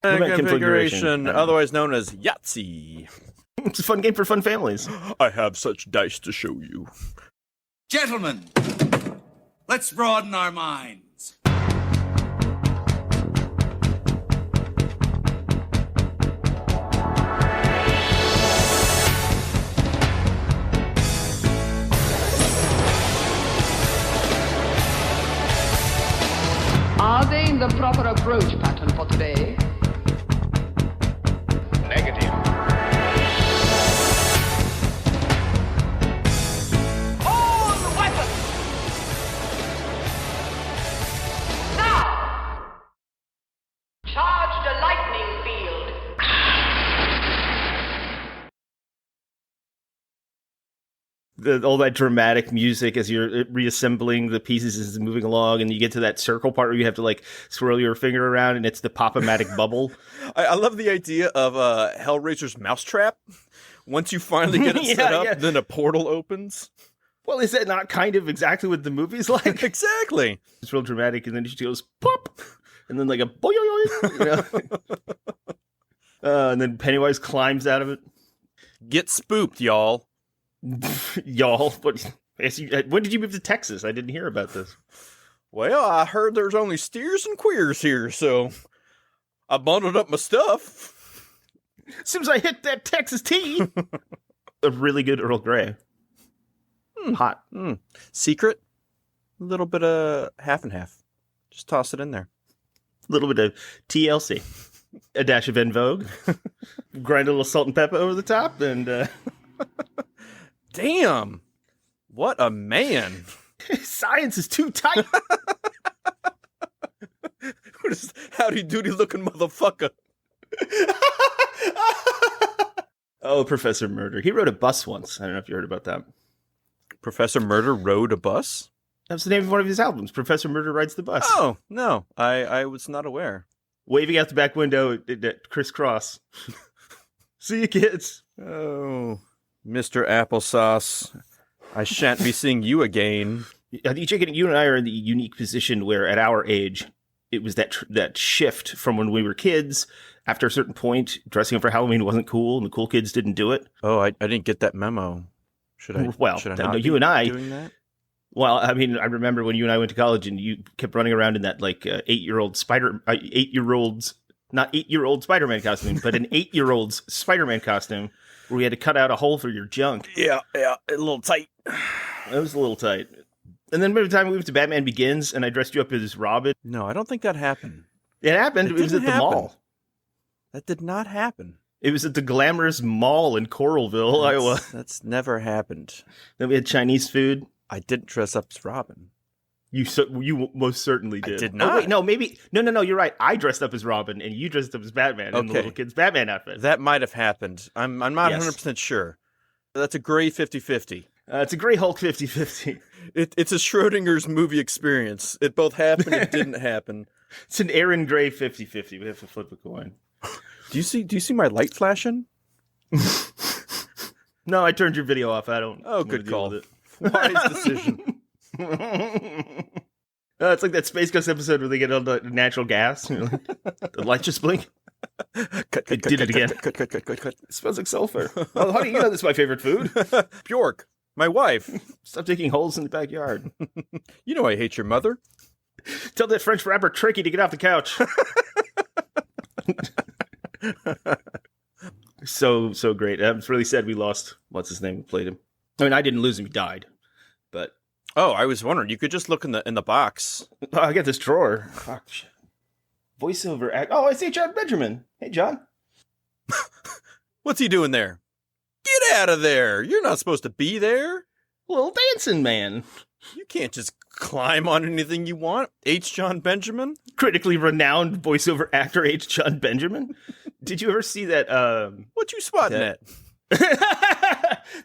Movement Configuration, otherwise known as Yahtzee. It's a fun game for fun families. I have such dice to show you. Gentlemen, let's broaden our minds. Are they in the proper approach pattern for today? Negative. Hold weapons! Now! Charge the lightning field. All that dramatic music as you're reassembling the pieces as it's moving along, and you get to that circle part where you have to like swirl your finger around, and it's the Pop-O-Matic bubble. I love the idea of Hellraiser's mousetrap. Once you finally get it set up, then a portal opens. Well, is that not kind of exactly what the movie's like? Exactly. It's real dramatic, and then she goes pop, and then like a boing, you know? And then Pennywise climbs out of it. Get spooked, y'all. Y'all, when did you move to Texas? I didn't hear about this. Well, I heard there's only steers and queers here, so I bundled up my stuff. As soon as I hit that Texas tea. A really good Earl Grey. Hot. Secret? A little bit of half and half. Just toss it in there. A little bit of TLC. A dash of En Vogue. Grind a little salt and pepper over the top, and Damn! What a man! Science is too tight. What is howdy doody looking motherfucker? Oh, Professor Murder. He rode a bus once. I don't know if you heard about that. Professor Murder rode a bus? That was the name of one of his albums. Professor Murder Rides the Bus. Oh, no. I was not aware. Waving out the back window at crisscross. See you, kids. Oh, Mr. Applesauce. I shan't be seeing you again. I think, Jake, you and I are in the unique position where at our age, it was that shift from when we were kids. After a certain point, dressing up for Halloween wasn't cool, and the cool kids didn't do it. Oh, I didn't get that memo. Should I? Well, should I no, not you be and I doing that? Well, I mean, I remember when you and I went to college, and you kept running around in that like 8-year-old not 8-year-old Spider-Man costume, but an 8-year-old's Spider-Man costume, where we had to cut out a hole for your junk. Yeah, a little tight. It was a little tight. And then by the time we moved to Batman Begins, and I dressed you up as Robin. No, I don't think that happened. It happened. It was at the mall. That did not happen. It was at the glamorous mall in Coralville, Iowa. That's never happened. Then we had Chinese food. I didn't dress up as Robin. You most certainly did. I did not. Oh, wait, no, maybe. No, you're right. I dressed up as Robin, and you dressed up as Batman in the little kid's Batman outfit. That might have happened. I'm not 100% sure. That's a gray 50-50. It's a gray Hulk 50-50. It's a Schrodinger's movie experience. It both happened and didn't happen. It's an Aaron Gray 50-50. We have to flip a coin. Do you see my light flashing? No, I turned your video off. I don't. Oh, good call. Wise decision. It's like that Space Ghost episode where they get on the natural gas. The light just blink. Cut, did it again. Cut. It smells like sulfur. Oh, honey, you know this is my favorite food. Bjork, my wife. Stop digging holes in the backyard. You know I hate your mother. Tell that French rapper Tricky to get off the couch. So great. I'm really sad we lost. What's his name? Who played him? I mean, I didn't lose him. He died. But I was wondering. You could just look in the box. Oh, I got this drawer. Fuck. Voiceover act. Oh, I see John Benjamin. Hey, John. What's he doing there? Get out of there! You're not supposed to be there. Little dancing man. You can't just climb on anything you want. H. John Benjamin? Critically renowned voiceover actor H. John Benjamin. Did you ever see that? What you spotting at?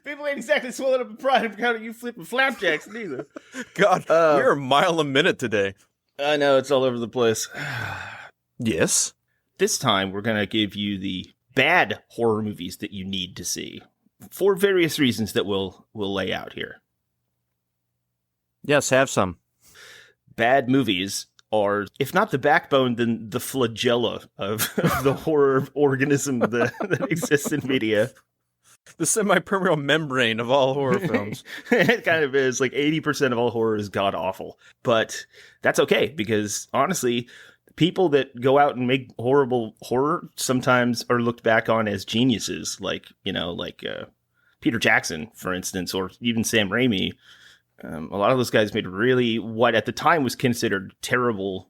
People ain't exactly swelling up in pride of counting you flipping flapjacks neither. God, we're a mile a minute today. I know, it's all over the place. Yes. This time, we're going to give you the bad horror movies that you need to see for various reasons that we'll lay out here. Yes, have some. Bad movies are, if not the backbone, then the flagella of the horror organism that exists in media. The semi-permeable membrane of all horror films. It kind of is. Like 80% of all horror is god-awful. But that's okay, because honestly, people that go out and make horrible horror sometimes are looked back on as geniuses, like Peter Jackson, for instance, or even Sam Raimi. A lot of those guys made really what at the time was considered terrible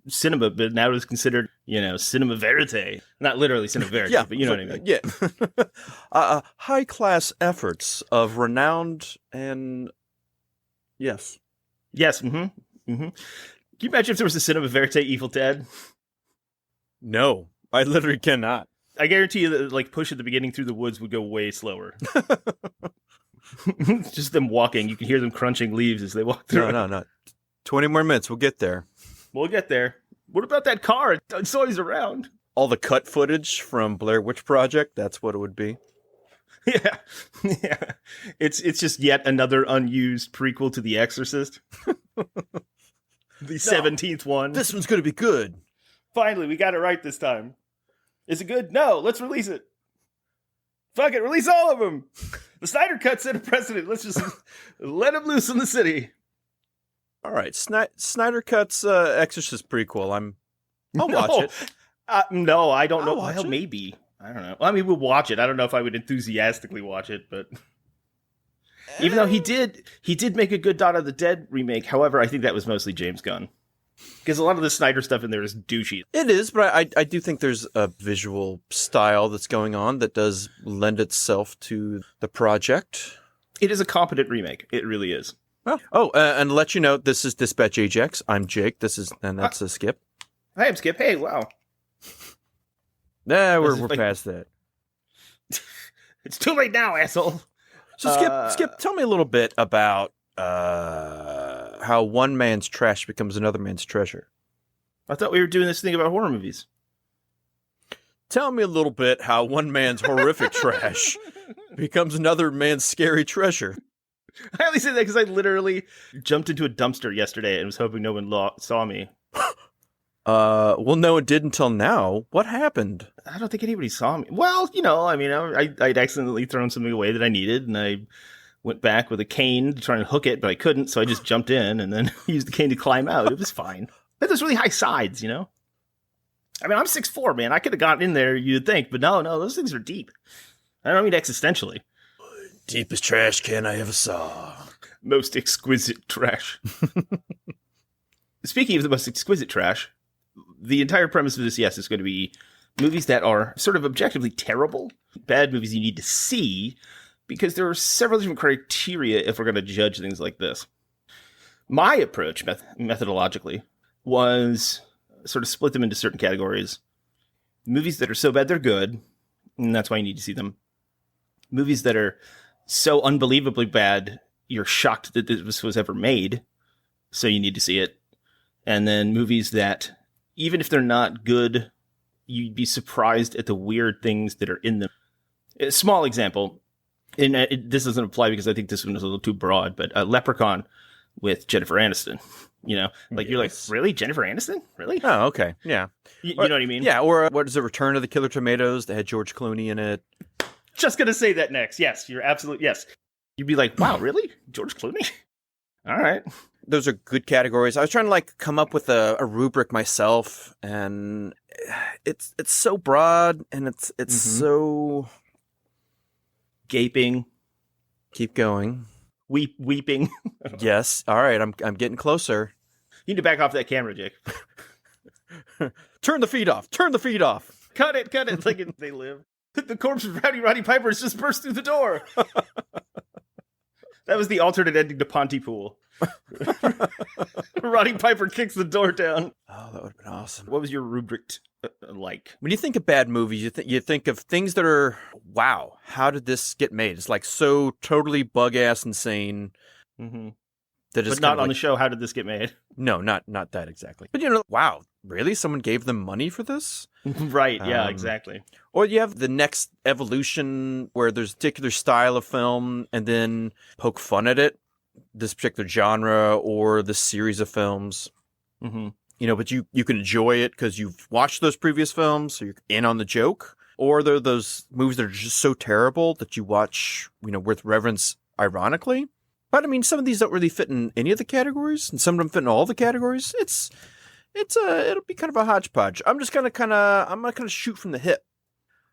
cinema, but now is considered, cinema verite. Not literally cinema verite, but you know what I mean. Yeah. High-class efforts of renowned and... Yes. Yes, mm-hmm. Mm-hmm. Can you imagine if there was a cinema verite Evil Dead? No, I literally cannot. I guarantee you that, like, push at the beginning through the woods would go way slower. Just them walking. You can hear them crunching leaves as they walk through. No. 20 more minutes. We'll get there. We'll get there. What about that car? It's always around. All the cut footage from Blair Witch Project, that's what it would be. Yeah. It's just yet another unused prequel to The Exorcist. The 17th one. This one's going to be good. Finally, we got it right this time. Is it good? No, let's release it. Fuck it, release all of them. The Snyder Cut set a precedent. Let's just let him loose in the city. All right, Snyder Cut's Exorcist prequel. I'll watch it. No, I don't know. Watch Well, it. maybe. I don't know. I mean, we'll watch it. I don't know if I would enthusiastically watch it, but even though he did make a good Dawn of the Dead remake. However, I think that was mostly James Gunn. Because a lot of the Snyder stuff in there is douchey. It is, but I do think there's a visual style that's going on that does lend itself to the project. It is a competent remake. It really is. And to let you know, this is Dispatch Ajax. I'm Jake. That's a Skip. Hi, I'm Skip. Hey, wow. Nah, we're past that. It's too late now, asshole. So Skip, tell me a little bit about how one man's trash becomes another man's treasure. I thought we were doing this thing about horror movies. Tell me a little bit how one man's horrific trash becomes another man's scary treasure. I only say that because I literally jumped into a dumpster yesterday and was hoping no one saw me. Well, no, it did until now. What happened? I don't think anybody saw me. Well, I mean, I'd accidentally thrown something away that I needed, and I went back with a cane to try and hook it, but I couldn't, so I just jumped in and then used the cane to climb out. It was fine. But there's really high sides, I mean, I'm 6'4", man. I could have gotten in there, you'd think, but no, those things are deep. I don't mean existentially. Deepest trash can I ever saw. Most exquisite trash. Speaking of the most exquisite trash, the entire premise of this, yes, is going to be movies that are sort of objectively terrible, bad movies you need to see, because there are several different criteria if we're going to judge things like this. My approach, methodologically, was sort of split them into certain categories. Movies that are so bad they're good, and that's why you need to see them. Movies that are so unbelievably bad, you're shocked that this was ever made, so you need to see it. And then movies that, even if they're not good, you'd be surprised at the weird things that are in them. A small example, and this doesn't apply because I think this one is a little too broad, but Leprechaun with Jennifer Aniston. You're like, really? Jennifer Aniston? Really? Oh, okay. Yeah. You know what I mean? Yeah, or what is the Return of the Killer Tomatoes that had George Clooney in it? Just going to say that next. Yes, you're absolutely, yes. You'd be like, wow, really? George Clooney? All right. Those are good categories. I was trying to come up with a rubric myself, and it's so broad, and it's so gaping. Keep going. Weeping. Yes. All right. I'm getting closer. You need to back off that camera, Jake. Turn the feed off. Turn the feed off. Cut it. Like they live. The corpse of Roddy Piper has just burst through the door. That was the alternate ending to Pontypool. Roddy Piper kicks the door down. Oh, that would have been awesome. What was your rubric like? When you think of bad movies, you think of things that are, wow, how did this get made? It's like so totally bug-ass insane. Mm-hmm. That is but not on the show, how did this get made? No, not that exactly. But wow, really? Someone gave them money for this? Right, yeah, exactly. Or you have the next evolution where there's a particular style of film and then poke fun at it, this particular genre or this series of films. Mm-hmm. but you can enjoy it because you've watched those previous films, so you're in on the joke. Or there are those movies that are just so terrible that you watch, with reverence, ironically. But I mean, some of these don't really fit in any of the categories, and some of them fit in all the categories. It'll be kind of a hodgepodge. I'm just gonna I'm not gonna shoot from the hip.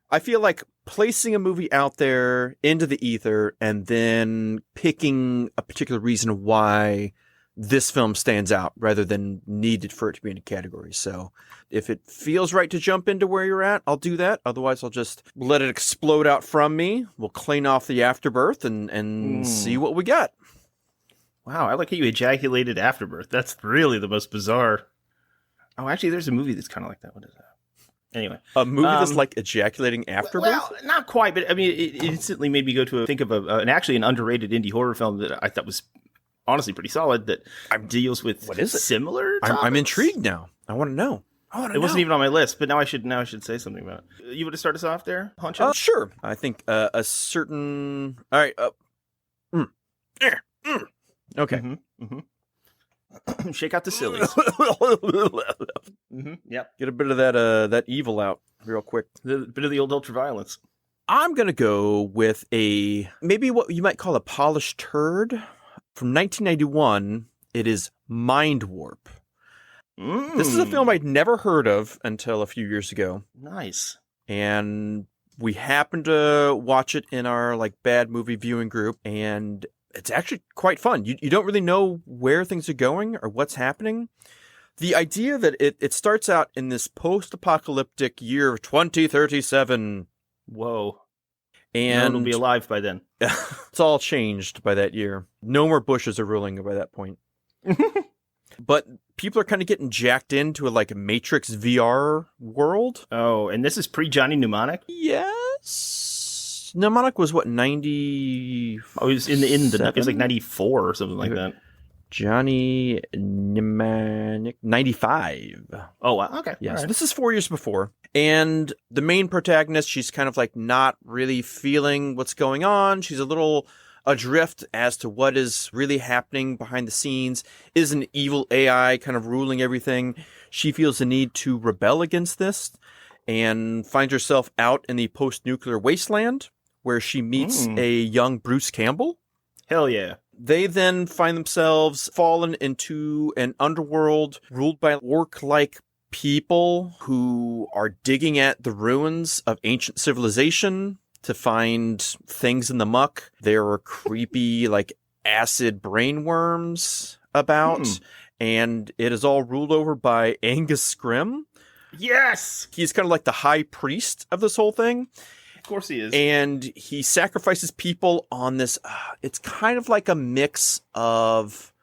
I feel like placing a movie out there into the ether and then picking a particular reason why this film stands out rather than needed for it to be in a category. So if it feels right to jump into where you're at, I'll do that. Otherwise, I'll just let it explode out from me. We'll clean off the afterbirth and see what we got. Wow, I like how you ejaculated afterbirth. That's really the most bizarre. Oh, actually, there's a movie that's kind of like that. What is that? Anyway. A movie that's like ejaculating afterbirth? Well, not quite, but I mean, it instantly made me go to think of an underrated indie horror film that I thought was honestly pretty solid that deals with what is it? Similar I'm topics. intrigued now. I want to know. It wasn't even on my list, but now I should say something about it. You want to start us off there, Honcho? Sure. I think a certain... All right. Okay. Shake out the sillies. Yep. Get a bit of that evil out real quick. A bit of the old ultraviolence. I'm going to go with maybe what you might call a polished turd. From 1991, it is Mind Warp. This is a film I'd never heard of until a few years ago. Nice. And we happened to watch it in our bad movie viewing group, and it's actually quite fun. You don't really know where things are going or what's happening. The idea that it starts out in this post-apocalyptic year of 2037. Whoa. And no one will be alive by then. It's all changed by that year. No more Bushes are ruling by that point. But people are kind of getting jacked into a Matrix VR world. Oh, and this is pre-Johnny Mnemonic? Yes. Mnemonic was what, 90? Oh, it was it was 94 or something like that. Johnny Mnemonic, 95. Oh, wow. Okay. Yes. Right. This is 4 years before. And the main protagonist, she's kind of not really feeling what's going on. She's a little adrift as to what is really happening behind the scenes. Is an evil AI kind of ruling everything? She feels the need to rebel against this and finds herself out in the post-nuclear wasteland where she meets a young Bruce Campbell. Hell yeah. They then find themselves fallen into an underworld ruled by orc-like people who are digging at the ruins of ancient civilization to find things in the muck. There are creepy, acid brainworms about, and it is all ruled over by Angus Scrim. Yes! He's kind of like the high priest of this whole thing. Of course he is. And he sacrifices people on this. It's kind of like a mix of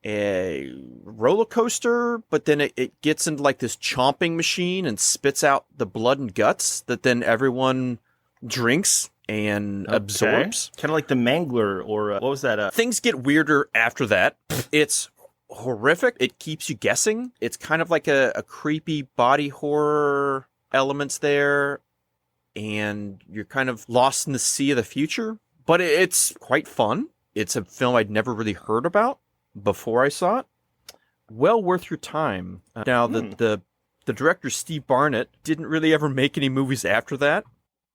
a roller coaster, but then it gets into this chomping machine and spits out the blood and guts that then everyone drinks and absorbs. Kind of like the Mangler, or what was that? Things get weirder after that. It's horrific. It keeps you guessing. It's kind of like a creepy body horror elements there. And you're kind of lost in the sea of the future. But it's quite fun. It's a film I'd never really heard about before I saw it. Well worth your time. Now, the director, Steve Barnett, didn't really ever make any movies after that.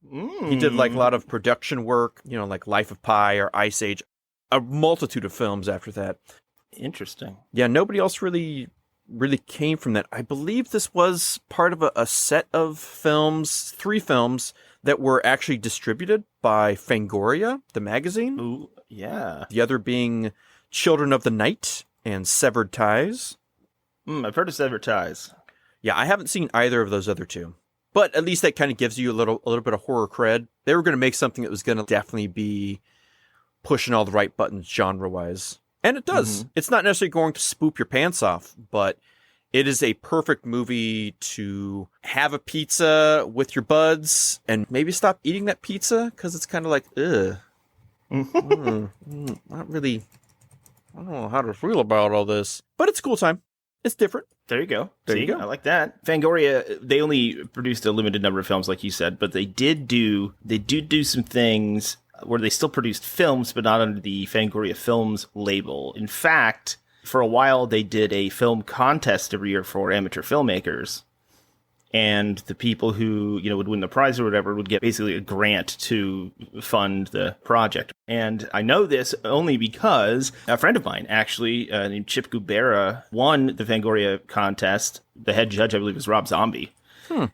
He did a lot of production work, like Life of Pi or Ice Age. A multitude of films after that. Interesting. Yeah, nobody else really came from that. I believe this was part of a set of films, 3 films, that were actually distributed by Fangoria, the magazine. Ooh, yeah. The other being Children of the Night and Severed Ties. I've heard of Severed Ties. Yeah, I haven't seen either of those other 2. But at least that kind of gives you a little bit of horror cred. They were going to make something that was going to definitely be pushing all the right buttons genre-wise. And it does. It's not necessarily going to spook your pants off, but it is a perfect movie to have a pizza with your buds and maybe stop eating that pizza because it's kind of like, ugh. Not really. I don't know how to feel about all this. But it's a cool time. It's different. There you go. There you go. I like that. Fangoria, they only produced a limited number of films, like you said, but they did do some things where they still produced films, but not under the Fangoria Films label. In fact, For a while, they did a film contest every year for amateur filmmakers. And the people who, would win the prize or whatever would get basically a grant to fund the project. And I know this only because a friend of mine, actually, named Chip Gubera, won the Fangoria contest. The head judge, I believe, was Rob Zombie.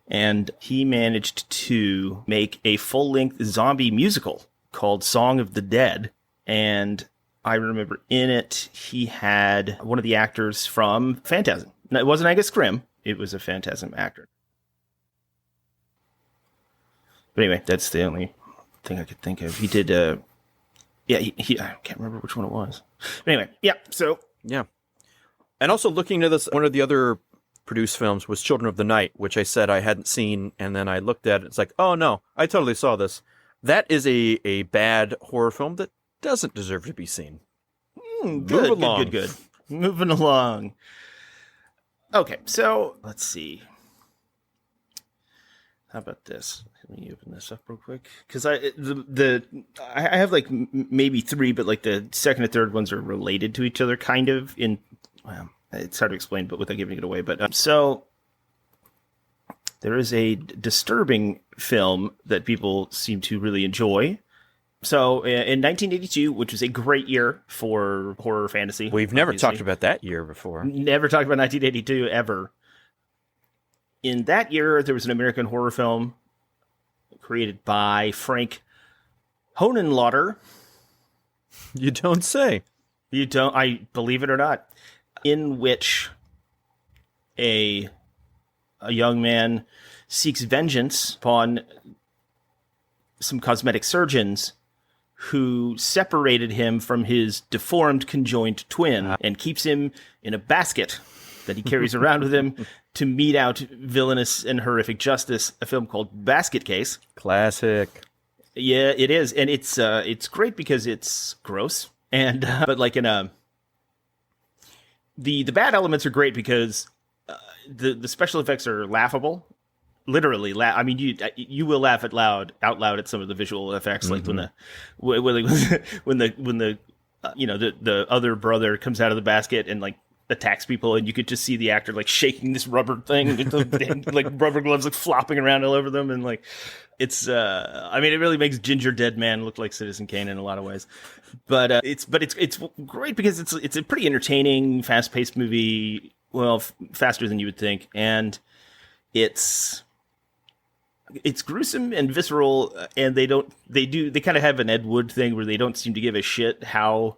And he managed to make a full-length zombie musical called Song of the Dead. And I remember in it, he had one of the actors from Phantasm. Now, it wasn't Angus Scrimm. It was a Phantasm actor. But anyway, that's the only thing I could think of. He did, I can't remember which one it was. But anyway, yeah, so. Yeah. And also looking at this, one of the other produced films was Children of the Night, which I said I hadn't seen, and then I looked at it, it's like, oh no, I totally saw this. That is a bad horror film that doesn't deserve to be seen. Good. Moving along. Okay, so let's see. How about this? Let me open this up real quick because I have like maybe three, but like the second and third ones are related to each other, kind of. Well, it's hard to explain, but without giving it away. But so there is a disturbing film that people seem to really enjoy. So in 1982, which was a great year for horror fantasy. We've never talked about that year before. Never talked about 1982 ever. In that year, there was an American horror film created by Frank Honenlotter. You don't say. You don't, I believe it or not. In which a young man seeks vengeance upon some cosmetic surgeons who separated him from his deformed conjoined twin and keeps him in a basket that he carries around with him to mete out villainous and horrific justice, a film called Basket Case. Classic. Yeah, it is. And it's great because it's gross. And but like the bad elements are great because the special effects are laughable. Literally, I mean, you will laugh out loud at some of the visual effects, like when the the other brother comes out of the basket and like attacks people, and you could just see the actor like shaking this rubber thing, like rubber gloves like flopping around all over them, and like it's I mean, it really makes Ginger Dead Man look like Citizen Kane in a lot of ways, but it's great because it's a pretty entertaining, fast paced movie. Well, faster than you would think, and it's gruesome and visceral, and they kind of have an Ed Wood thing where they don't seem to give a shit how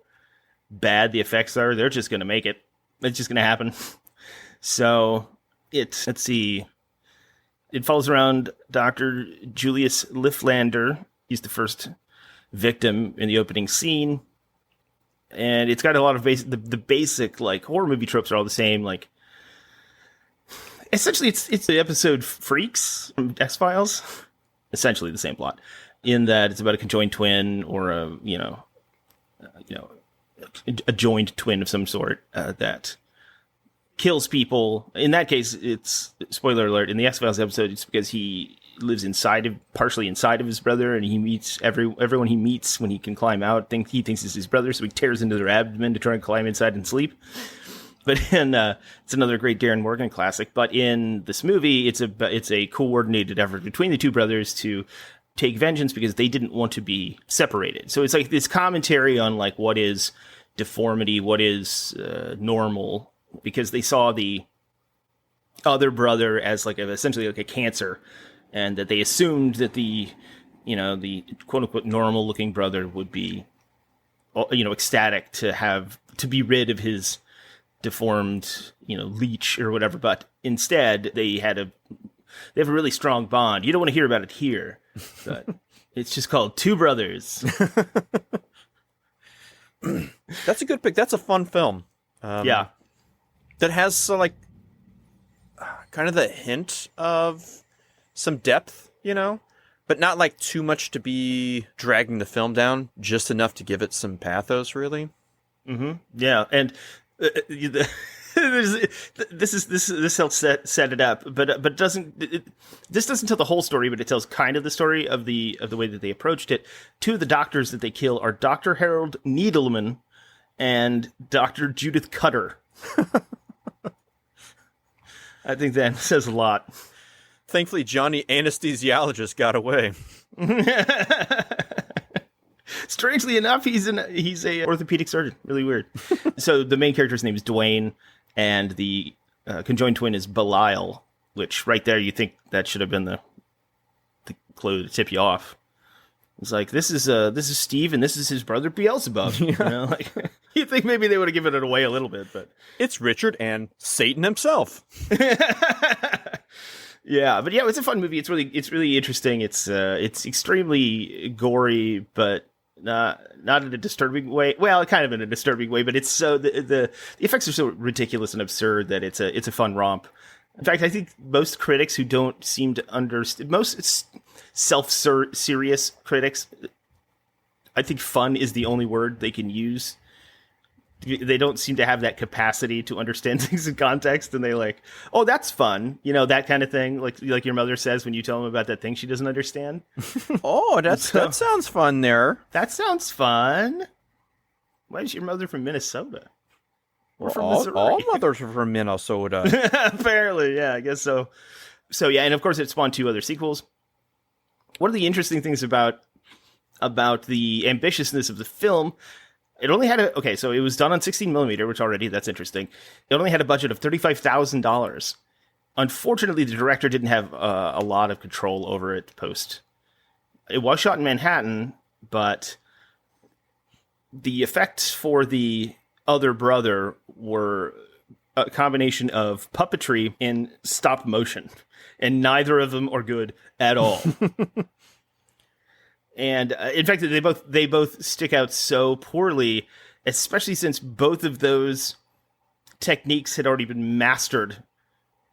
bad the effects are. They're just going to make it. It's just going to happen. So let's see. It follows around Dr. Julius Lifflander. He's the first victim in the opening scene. And it's got a lot of the basic like horror movie tropes are all the same. Like, essentially, it's the episode Freaks from X-Files. Essentially the same plot, in that it's about a conjoined twin or a joined twin of some sort that kills people. In that case, it's spoiler alert. In the X-Files episode, it's because he lives partially inside of his brother, and he meets everyone he meets when he can climb out. He thinks it's his brother, so he tears into their abdomen to try and climb inside and sleep. But it's another great Darren Morgan classic. But in this movie, it's a coordinated effort between the two brothers to take vengeance because they didn't want to be separated. So it's like this commentary on like what is deformity, what is normal, because they saw the other brother as like essentially like a cancer, and that they assumed that the quote unquote normal looking brother would be ecstatic to be rid of his deformed leech or whatever, but instead they have a really strong bond. You don't want to hear about it here, but it's just called Two Brothers. That's a good pick. That's a fun film. Yeah, that has kind of the hint of some depth, but not like too much to be dragging the film down, just enough to give it some pathos, really. Mm-hmm. Yeah, and this helps set it up, but this doesn't tell the whole story, but it tells kind of the story of the way that they approached it. Two of the doctors that they kill are Dr. Harold Needleman and Dr. Judith Cutter. I think that says a lot. Thankfully, Johnny Anesthesiologist got away. Strangely enough, he's a orthopedic surgeon. Really weird. So the main character's name is Dwayne, and the conjoined twin is Belial, which right there you think that should have been the clue to tip you off. It's like, this is Steve, and this is his brother Beelzebub. You know, like you think maybe they would have given it away a little bit, but It's Richard and Satan himself. yeah, it's a fun movie. It's really interesting. It's extremely gory, but not in a disturbing way. Well, kind of in a disturbing way, but it's so the effects are so ridiculous and absurd that it's a fun romp. In fact, I think most critics who don't seem to understand, most self-serious critics, I think fun is the only word they can use. They don't seem to have that capacity to understand things in context, and they like, oh, that's fun, you know, that kind of thing. Like your mother says when you tell them about that thing she doesn't understand. Oh, that sounds fun there. That sounds fun. Why is your mother from Minnesota? We're from Missouri. All mothers are from Minnesota. Apparently, yeah, I guess so. So yeah, and of course it spawned 2 other sequels. One of the interesting things about the ambitiousness of the film, it only had so it was done on 16mm, which already, that's interesting. It only had a budget of $35,000. Unfortunately, the director didn't have a lot of control over it post. It was shot in Manhattan, but the effects for the other brother were a combination of puppetry and stop motion, and neither of them are good at all. And in fact, they both stick out so poorly, especially since both of those techniques had already been mastered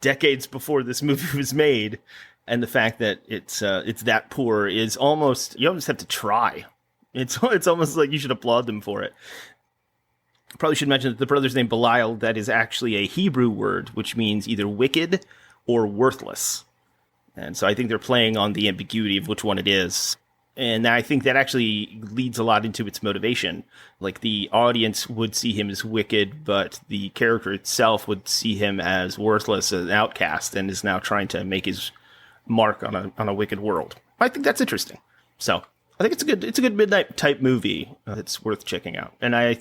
decades before this movie was made. And the fact that it's that poor is almost, you almost have to try. It's almost like you should applaud them for it. Probably should mention that the brother's name Belial, that is actually a Hebrew word, which means either wicked or worthless. And so I think they're playing on the ambiguity of which one it is. And I think that actually leads a lot into its motivation. Like, the audience would see him as wicked, but the character itself would see him as worthless, an outcast, and is now trying to make his mark on a wicked world. I think that's interesting. So I think it's a good midnight type movie that's worth checking out. And I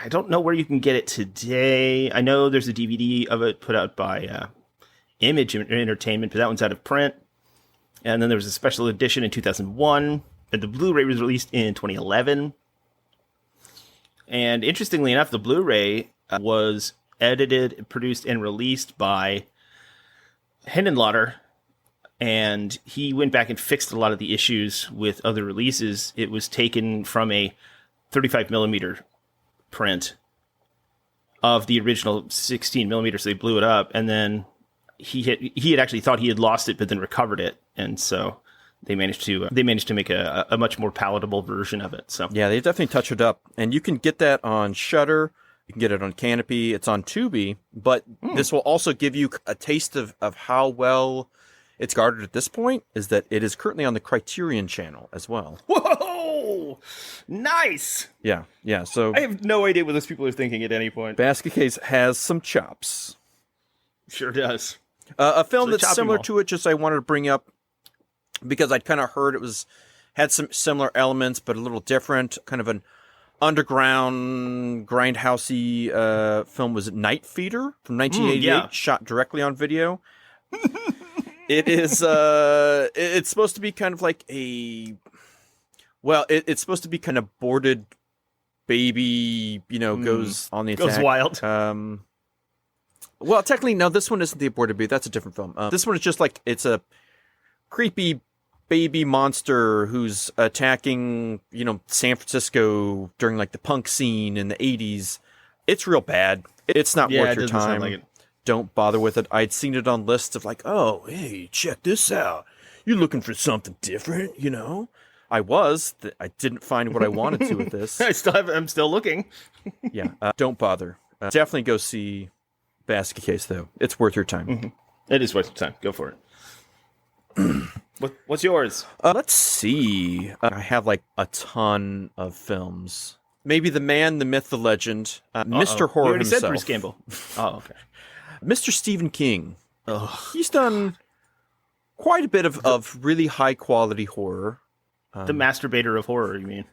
don't know where you can get it today. I know there's a DVD of it put out by Image Entertainment, but that one's out of print. And then there was a special edition in 2001, and the Blu-ray was released in 2011. And interestingly enough, the Blu-ray was edited, produced, and released by Henenlotter, and he went back and fixed a lot of the issues with other releases. It was taken from a 35mm print of the original 16mm, so they blew it up, and then he had actually thought he had lost it, but then recovered it, and so they managed to make a much more palatable version of it. So yeah, they definitely touched it up, and you can get that on Shudder. You can get it on Canopy. It's on Tubi, but this will also give you a taste of how well it's guarded at this point. Is that it is currently on the Criterion Channel as well. Whoa, nice. Yeah. So I have no idea what those people are thinking at any point. Basket Case has some chops. Sure does. A film So that's similar to it, just I wanted to bring up because I'd kind of heard had some similar elements, but a little different. Kind of an underground, grindhousey film was Night Feeder from 1988, shot directly on video. It is. It's supposed to be kind of like it's supposed to be kind of boarded baby. Goes on the attack. Goes wild. Well, technically, no, this one isn't the aborted baby. That's a different film. This one is just like, it's a creepy baby monster who's attacking, San Francisco during like the punk scene in the 80s. It's real bad. It's not worth your time. Like it. Don't bother with it. I'd seen it on lists of like, oh, hey, check this out. You're looking for something different, I was. I didn't find what I wanted to with this. I'm still looking. Yeah, don't bother. Definitely go see Basket Case, though. It's worth your time. Mm-hmm. It is worth your time. Go for it. What's yours? Let's see. I have like a ton of films. maybe the man, the myth, the legend, Mr. You Horror already himself. said Bruce Campbell. Oh, okay. Mr. Stephen King. Ugh. He's done quite a bit of really high-quality horror. The masturbator of horror, you mean?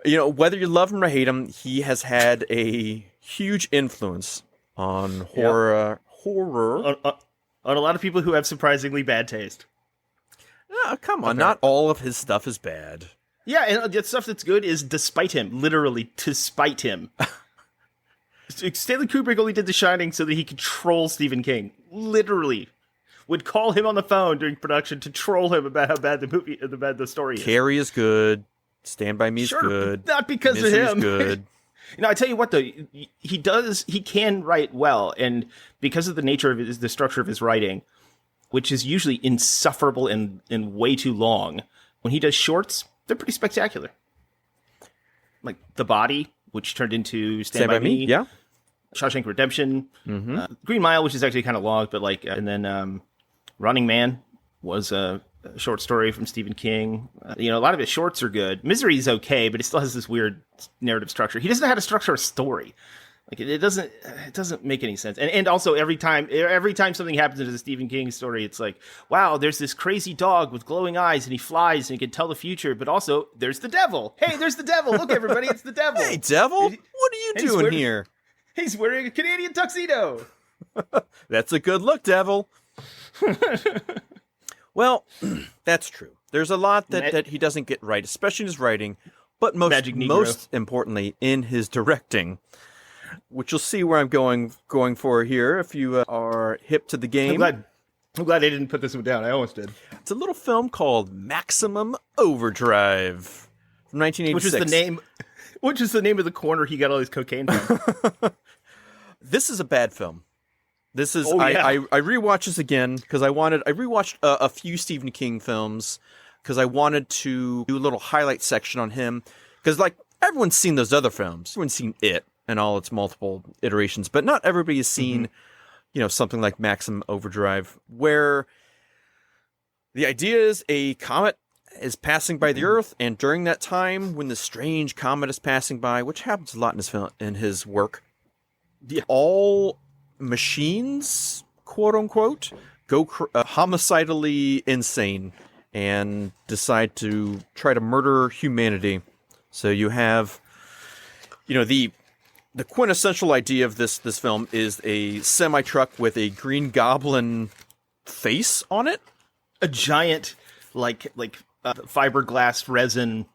You know, whether you love him or hate him, he has had a huge influence on horror. On a lot of people who have surprisingly bad taste. Oh, come on, not all of his stuff is bad. Yeah, and the stuff that's good is despite him. Literally, to spite him. Stanley Kubrick only did The Shining so that he could troll Stephen King. Literally. Would call him on the phone during production to troll him about how bad the story is. Carrie is good. Stand By Me is Sure, good. not because Misery of him. is good. You know, I tell you what, though, he can write well, and because of the nature of the structure of his writing, which is usually insufferable and way too long, when he does shorts, they're pretty spectacular. Like The Body, which turned into Stand By Me. Yeah. Shawshank Redemption. Green Mile, which is actually kind of long, but and then Running Man was a short story from Stephen King. A lot of his shorts are good. Misery is okay, but it still has this weird narrative structure. He doesn't know how to structure a story. Like it doesn't make any sense. And also every time something happens in a Stephen King story, it's like, wow, there's this crazy dog with glowing eyes and he flies and he can tell the future, but also there's the devil. Hey, there's the devil. Look, everybody, it's the devil. Hey, devil, what are you doing here? He's wearing a Canadian tuxedo. That's a good look, devil. Well, that's true. There's a lot that he doesn't get right, especially in his writing, but most importantly in his directing, which you'll see where I'm going for here if you are hip to the game. I'm glad I didn't put this one down. I almost did. It's a little film called Maximum Overdrive from 1986. Which is the name of the corner he got all his cocaine from. This is a bad film. This is yeah. I rewatched this again because I rewatched a few Stephen King films because I wanted to do a little highlight section on him because like everyone's seen those other films. Everyone's seen It and all its multiple iterations, but not everybody has seen something like Maximum Overdrive, where the idea is a comet is passing by the Earth, and during that time when the strange comet is passing by, which happens a lot in his work, all machines, quote unquote, go homicidally insane and decide to try to murder humanity. So you have, the quintessential idea of this film is a semi-truck with a Green Goblin face on it, a giant fiberglass resin,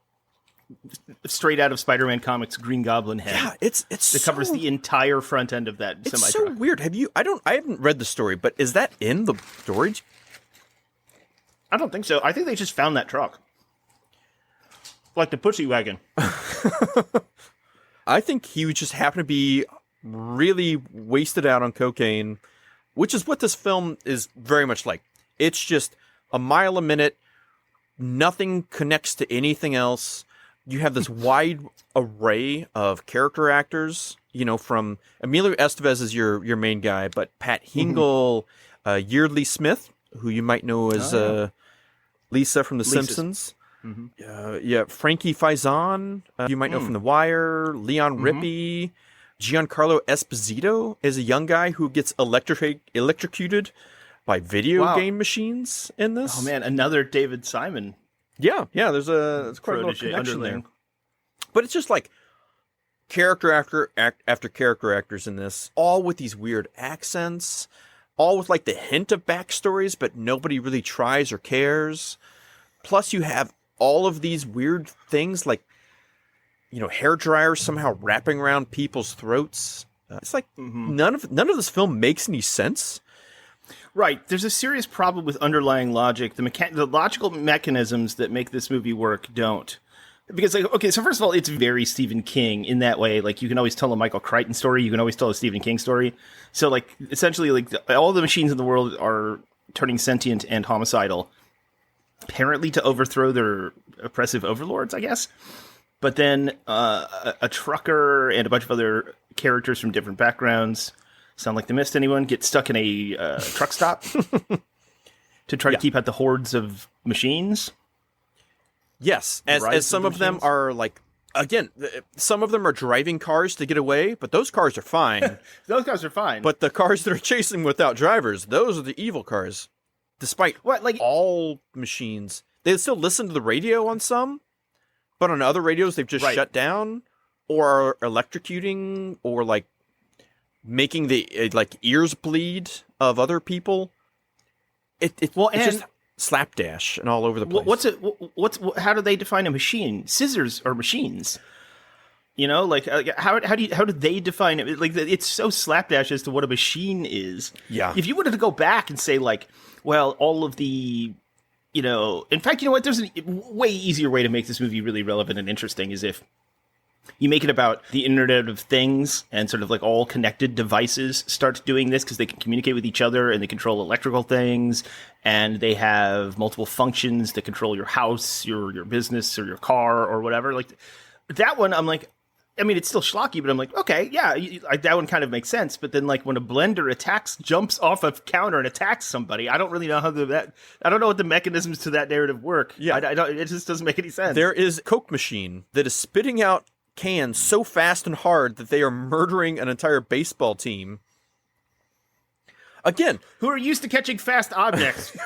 straight out of Spider-Man comics, Green Goblin head. Yeah, it covers the entire front end of that it's semi-truck. So weird. I haven't read the story, but is that in the story? I don't think so. I think they just found that truck. Like the Pussy Wagon. I think he would just happen to be really wasted out on cocaine, which is what this film is very much like. It's just a mile a minute. Nothing connects to anything else. You have this wide array of character actors, from Emilio Estevez is your main guy, but Pat Hingle, Yeardley Smith, who you might know as Lisa from The Simpsons. Frankie Faison, you might know from The Wire. Leon Rippey, Giancarlo Esposito is a young guy who gets electrocuted by video game machines in this. Oh man, another David Simon. Yeah, there's quite a little connection there. underling. But it's just like character after character actors in this, all with these weird accents, all with like the hint of backstories, but nobody really tries or cares. Plus you have all of these weird things like, hair dryers somehow wrapping around people's throats. It's like none of this film makes any sense. Right. There's a serious problem with underlying logic. The logical mechanisms that make this movie work don't. Because, so first of all, it's very Stephen King in that way. Like, you can always tell a Michael Crichton story. You can always tell a Stephen King story. So, essentially, all the machines in the world are turning sentient and homicidal, apparently to overthrow their oppressive overlords, I guess. But then a trucker and a bunch of other characters from different backgrounds, sound like they missed anyone, get stuck in a truck stop to try to keep out the hordes of machines. Yes, as some of them are like Again, some of them are driving cars to get away, but those cars are fine. Those guys are fine. But the cars that are chasing without drivers, those are the evil cars. Despite all machines, they still listen to the radio on some, but on other radios they've just shut down or are electrocuting or like making the ears bleed of other people. It's just slapdash and all over the place. How do they define a machine? Scissors are machines. You know, like how do they define it? Like it's so slapdash as to what a machine is. Yeah. If you wanted to go back and say like, well, all of the, you know, in fact, you know what? There's a way easier way to make this movie really relevant and interesting is if you make it about the Internet of Things and sort of like all connected devices start doing this because they can communicate with each other and they control electrical things and they have multiple functions that control your house, your business, or your car or whatever. Like that one, I'm like, I mean, it's still schlocky, but I'm like, okay, yeah, that one kind of makes sense. But then, like, when a blender jumps off a counter and attacks somebody, I don't really know how I don't know what the mechanisms to that narrative work. Yeah, it just doesn't make any sense. There is a Coke machine that is spitting out cans so fast and hard that they are murdering an entire baseball team. Again, who are used to catching fast objects.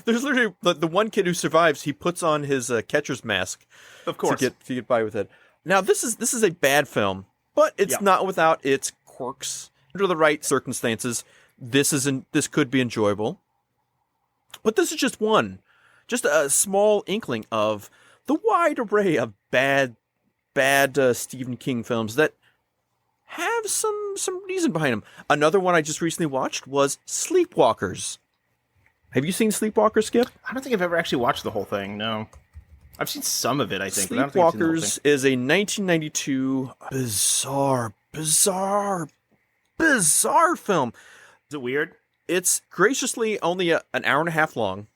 There's literally the one kid who survives. He puts on his catcher's mask, of course, to get by with it. Now, this is a bad film, but it's not without its quirks. Under the right circumstances, this could be enjoyable. But this is just a small inkling of the wide array of bad Stephen King films that have some reason behind them. Another one I just recently watched was Sleepwalkers. Have you seen Sleepwalkers, Skip? I don't think I've ever actually watched the whole thing, no. I've seen some of it, I think. Sleepwalkers is a 1992 bizarre film. Is it weird? It's graciously only an hour and a half long,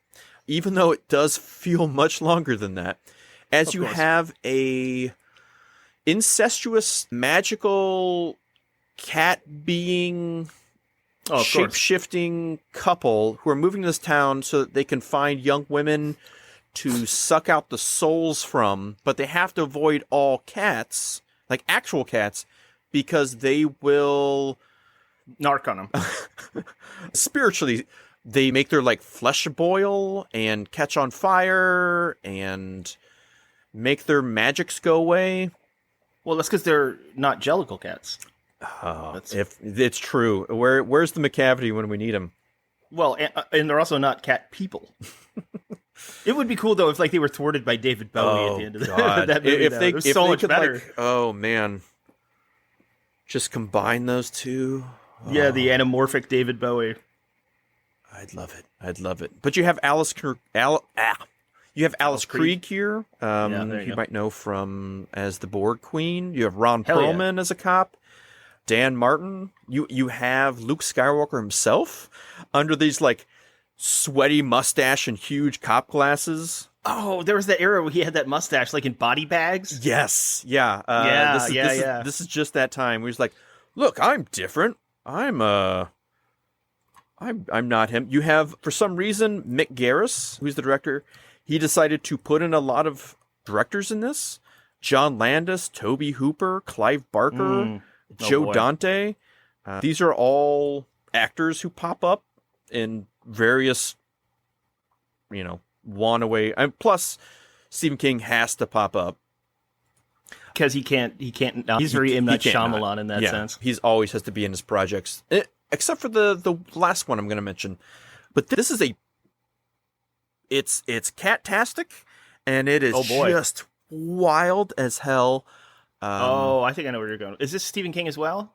even though it does feel much longer than that. As you have a incestuous, magical cat being shape-shifting couple who are moving to this town so that they can find young women to suck out the souls from, but they have to avoid all cats, like actual cats, because they will narc on them. Spiritually, they make their like flesh boil and catch on fire and make their magics go away. Well, that's because they're not Jellicle cats. If it's true, where's the McCavity when we need him? Well, and they're also not cat people. It would be cool though if like they were thwarted by David Bowie at the end of that movie. If they could better. Like, oh man, just combine those two. Yeah, the anamorphic David Bowie. I'd love it. But you have Alice Krieg here. You might know from as the Borg Queen. You have Ron Perlman as a cop. Dan Martin. You have Luke Skywalker himself under these like sweaty mustache and huge cop glasses. Oh, there was that era where he had that mustache like in body bags. Yes. Yeah. This is just that time where he's like, look, I'm different. I'm not him. You have, for some reason, Mick Garris, who's the director. He decided to put in a lot of directors in this. John Landis, Toby Hooper, Clive Barker, Joe Dante. These are all actors who pop up in various, one-away. Plus, Stephen King has to pop up. Because he can't. He's very M. Night Shyamalan in that sense. He's always has to be in his projects, except for the last one I'm going to mention. But this is it's cat-tastic, and it is just wild as hell. I think I know where you're going. Is this Stephen King as well?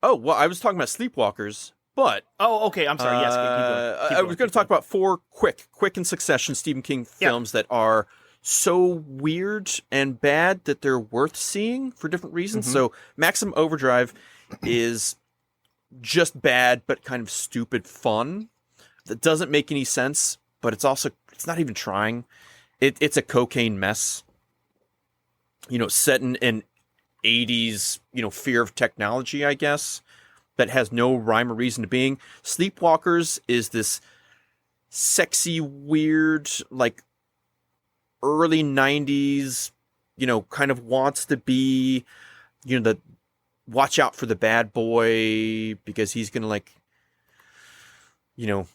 Oh, well, I was talking about Sleepwalkers, but... Oh, okay, I'm sorry, yes. Keep going. I was going to talk about 4 quick in succession Stephen King films that are so weird and bad that they're worth seeing for different reasons. Mm-hmm. So Maximum Overdrive is just bad, but kind of stupid fun. That doesn't make any sense, but it's not even trying. It's a cocaine mess. Set in an 80s, fear of technology, I guess, that has no rhyme or reason to being. Sleepwalkers is this sexy, weird, like early 90s kind of wants to be, the watch out for the bad boy because he's going to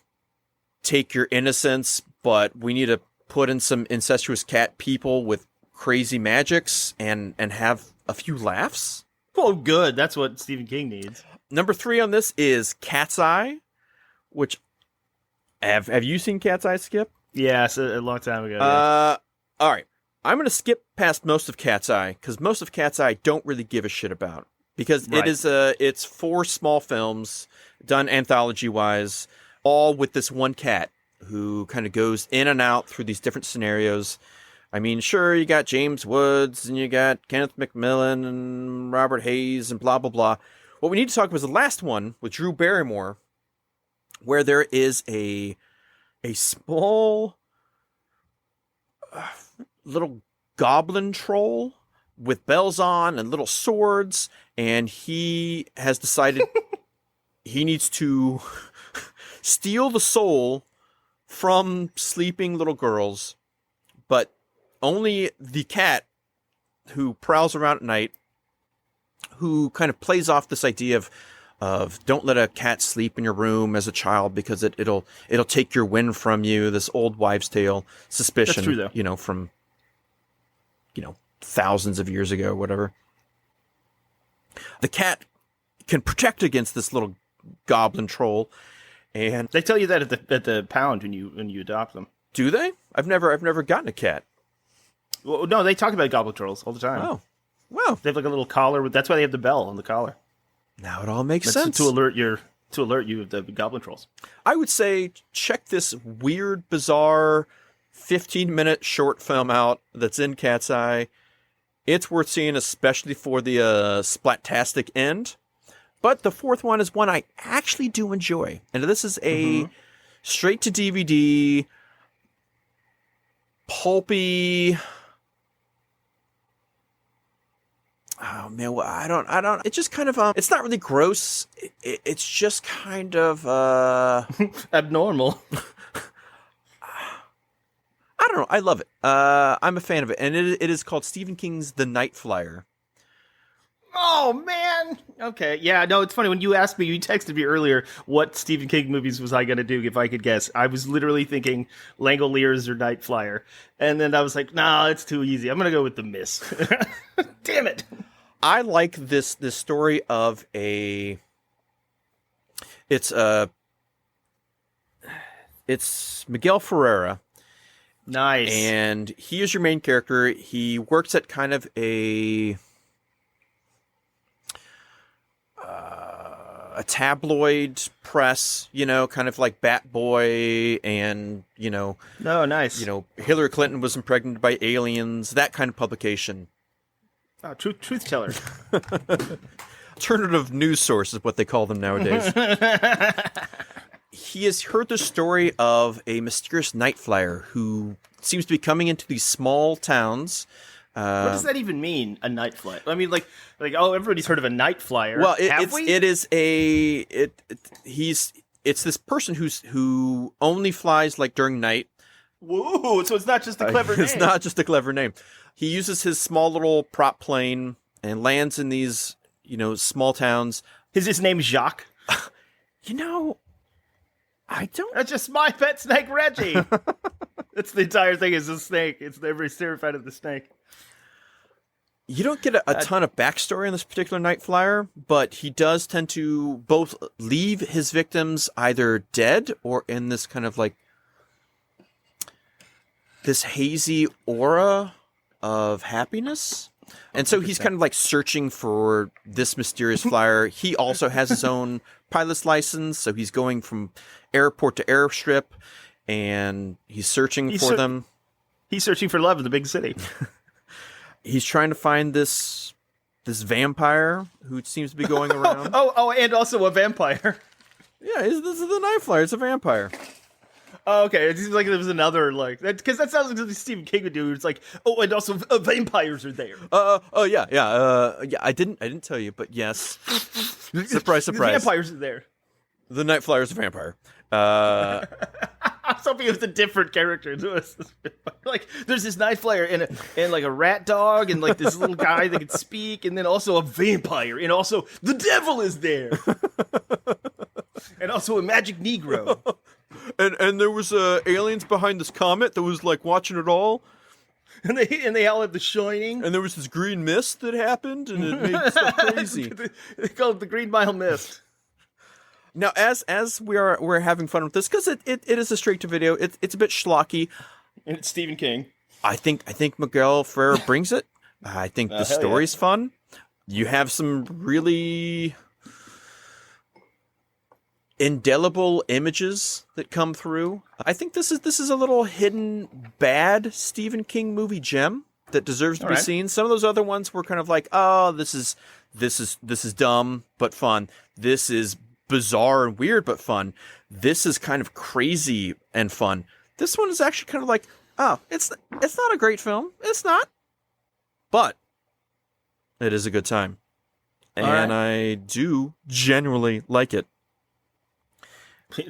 take your innocence, but we need to put in some incestuous cat people with crazy magics and have a few laughs. Oh, good. That's what Stephen King needs. Number 3 on this is Cat's Eye, which have you seen Cat's Eye, Skip? Yeah, a long time ago. Yeah. All right. I'm going to skip past most of Cat's Eye because most of Cat's Eye I don't really give a shit about because Right. it's 4 small films done anthology-wise, all with this one cat who kind of goes in and out through these different scenarios. I mean, sure, you got James Woods and you got Kenneth McMillan and Robert Hayes and blah, blah, blah. What we need to talk about is the last one with Drew Barrymore, where there is a small little goblin troll with bells on and little swords, and he has decided he needs to steal the soul from sleeping little girls, but only the cat who prowls around at night, who kind of plays off this idea of don't let a cat sleep in your room as a child because it'll take your wind from you. This old wives' tale suspicion, That's true, though. From thousands of years ago, whatever. The cat can protect against this little goblin troll, and They tell you that at the pound when you adopt them. do they? I've never gotten a cat. Well, no, they talk about goblin trolls all the time. Oh, well, They have like a little collar. That's why they have the bell on the collar. now it all makes That's sense. to alert you of the goblin trolls. I would say check this weird, bizarre 15-minute short film out that's in Cat's Eye. It's worth seeing, especially for the splattastic end. But the 4th one is one I actually do enjoy. And this is a straight-to-DVD, pulpy... Oh, man, I don't... It's just kind of... it's not really gross. It's just kind of... Abnormal. I don't know. I love it. I'm a fan of it. And it is called Stephen King's The Night Flyer. Oh, man. Okay. Yeah, no, it's funny. When you asked me, you texted me earlier, what Stephen King movies was I going to do if I could guess? I was literally thinking Langoliers or Night Flyer. And then I was like, nah, it's too easy. I'm going to go with The Mist. Damn it. I like this story of it's Miguel Ferreira, Nice. and he is your main character. He works at kind of a tabloid press, kind of like Bat Boy, and No, nice. Hillary Clinton was impregnated by aliens, that kind of publication. Oh, truth teller. Alternative news source is what they call them nowadays. He has heard the story of a mysterious night flyer who seems to be coming into these small towns. What does that even mean, a night flyer? I mean, like everybody's heard of a night flyer. Well, Have we? it's this person who only flies like during night. Whoa, so it's not just a clever name. It's not just a clever name. He uses his small little prop plane and lands in these, small towns. Is his name Jacques? I don't. That's just my pet snake, Reggie. That's the entire thing is a snake. Everybody's terrified of the snake. You don't get a ton of backstory on this particular night flyer, but he does tend to both leave his victims either dead or in this kind of like this hazy aura of happiness. And so he's kind of like searching for this mysterious flyer. He also has his own pilot's license, so he's going from airport to airstrip, and he's searching for them. He's searching for love in the big city. He's trying to find this vampire who seems to be going around. Oh, and also a vampire. Yeah, this is the night flyer. It's a vampire. Oh, okay. It seems like there was another, because that sounds like something Stephen King would do. It's like, oh, and also vampires are there. Yeah. I didn't tell you, but yes. Surprise, surprise. The vampires are there. The night flyer is a vampire. I was hoping it was a different character. Like, there's this night flyer and like a rat dog and like this little guy that can speak, and then also a vampire, and also the devil is there, and also a magic Negro. And there was aliens behind this comet that was like watching it all. And they all have The Shining. And there was this green mist that happened, and it made stuff crazy. They call it the Green Mile Mist. Now, as we're having fun with this, because it is a straight to video, it's a bit schlocky. And it's Stephen King. I think Miguel Ferrer brings it. I think the story's fun. You have some really indelible images that come through. I think this is a little hidden bad Stephen King movie gem that deserves to be seen. Some of those other ones were kind of like, oh, this is dumb but fun. This is bizarre and weird but fun. This is kind of crazy and fun. This one is actually kind of like, oh, it's not a great film. It's not. But it is a good time. And I do genuinely like it.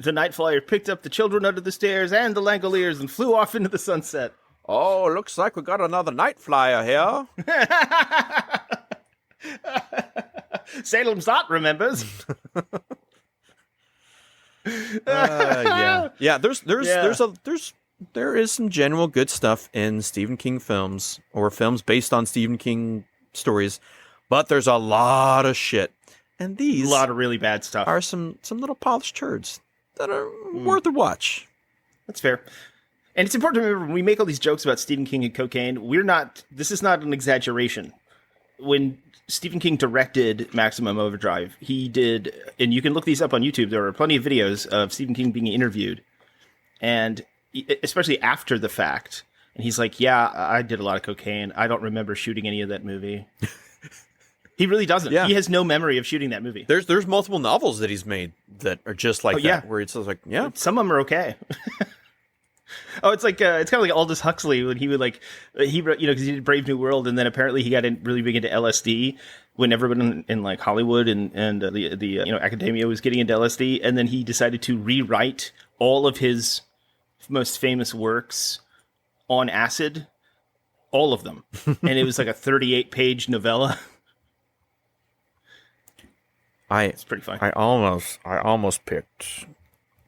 The night flyer picked up the children under the stairs and the Langoliers and flew off into the sunset. Oh, looks like we got another night flyer here. Salem's Lot remembers. Yeah. There is some general good stuff in Stephen King films or films based on Stephen King stories, but there's a lot of shit, and these a lot of really bad stuff are some little polished turds that are worth a watch. That's fair. And it's important to remember when we make all these jokes about Stephen King and cocaine, this is not an exaggeration. When Stephen King directed Maximum Overdrive, he did, and you can look these up on YouTube, there are plenty of videos of Stephen King being interviewed, and especially after the fact, and he's like, yeah, I did a lot of cocaine. I don't remember shooting any of that movie. He really doesn't. Yeah. He has no memory of shooting that movie. There's multiple novels that he's made that are just like that, where it's like, yeah. Some of them are okay. It's like it's kind of like Aldous Huxley when he would he wrote, because he did Brave New World, and then apparently he got really big into LSD when everyone in like Hollywood and the academia was getting into LSD, and then he decided to rewrite all of his most famous works on acid, all of them, and it was like a 38-page novella. It's pretty fun. I almost picked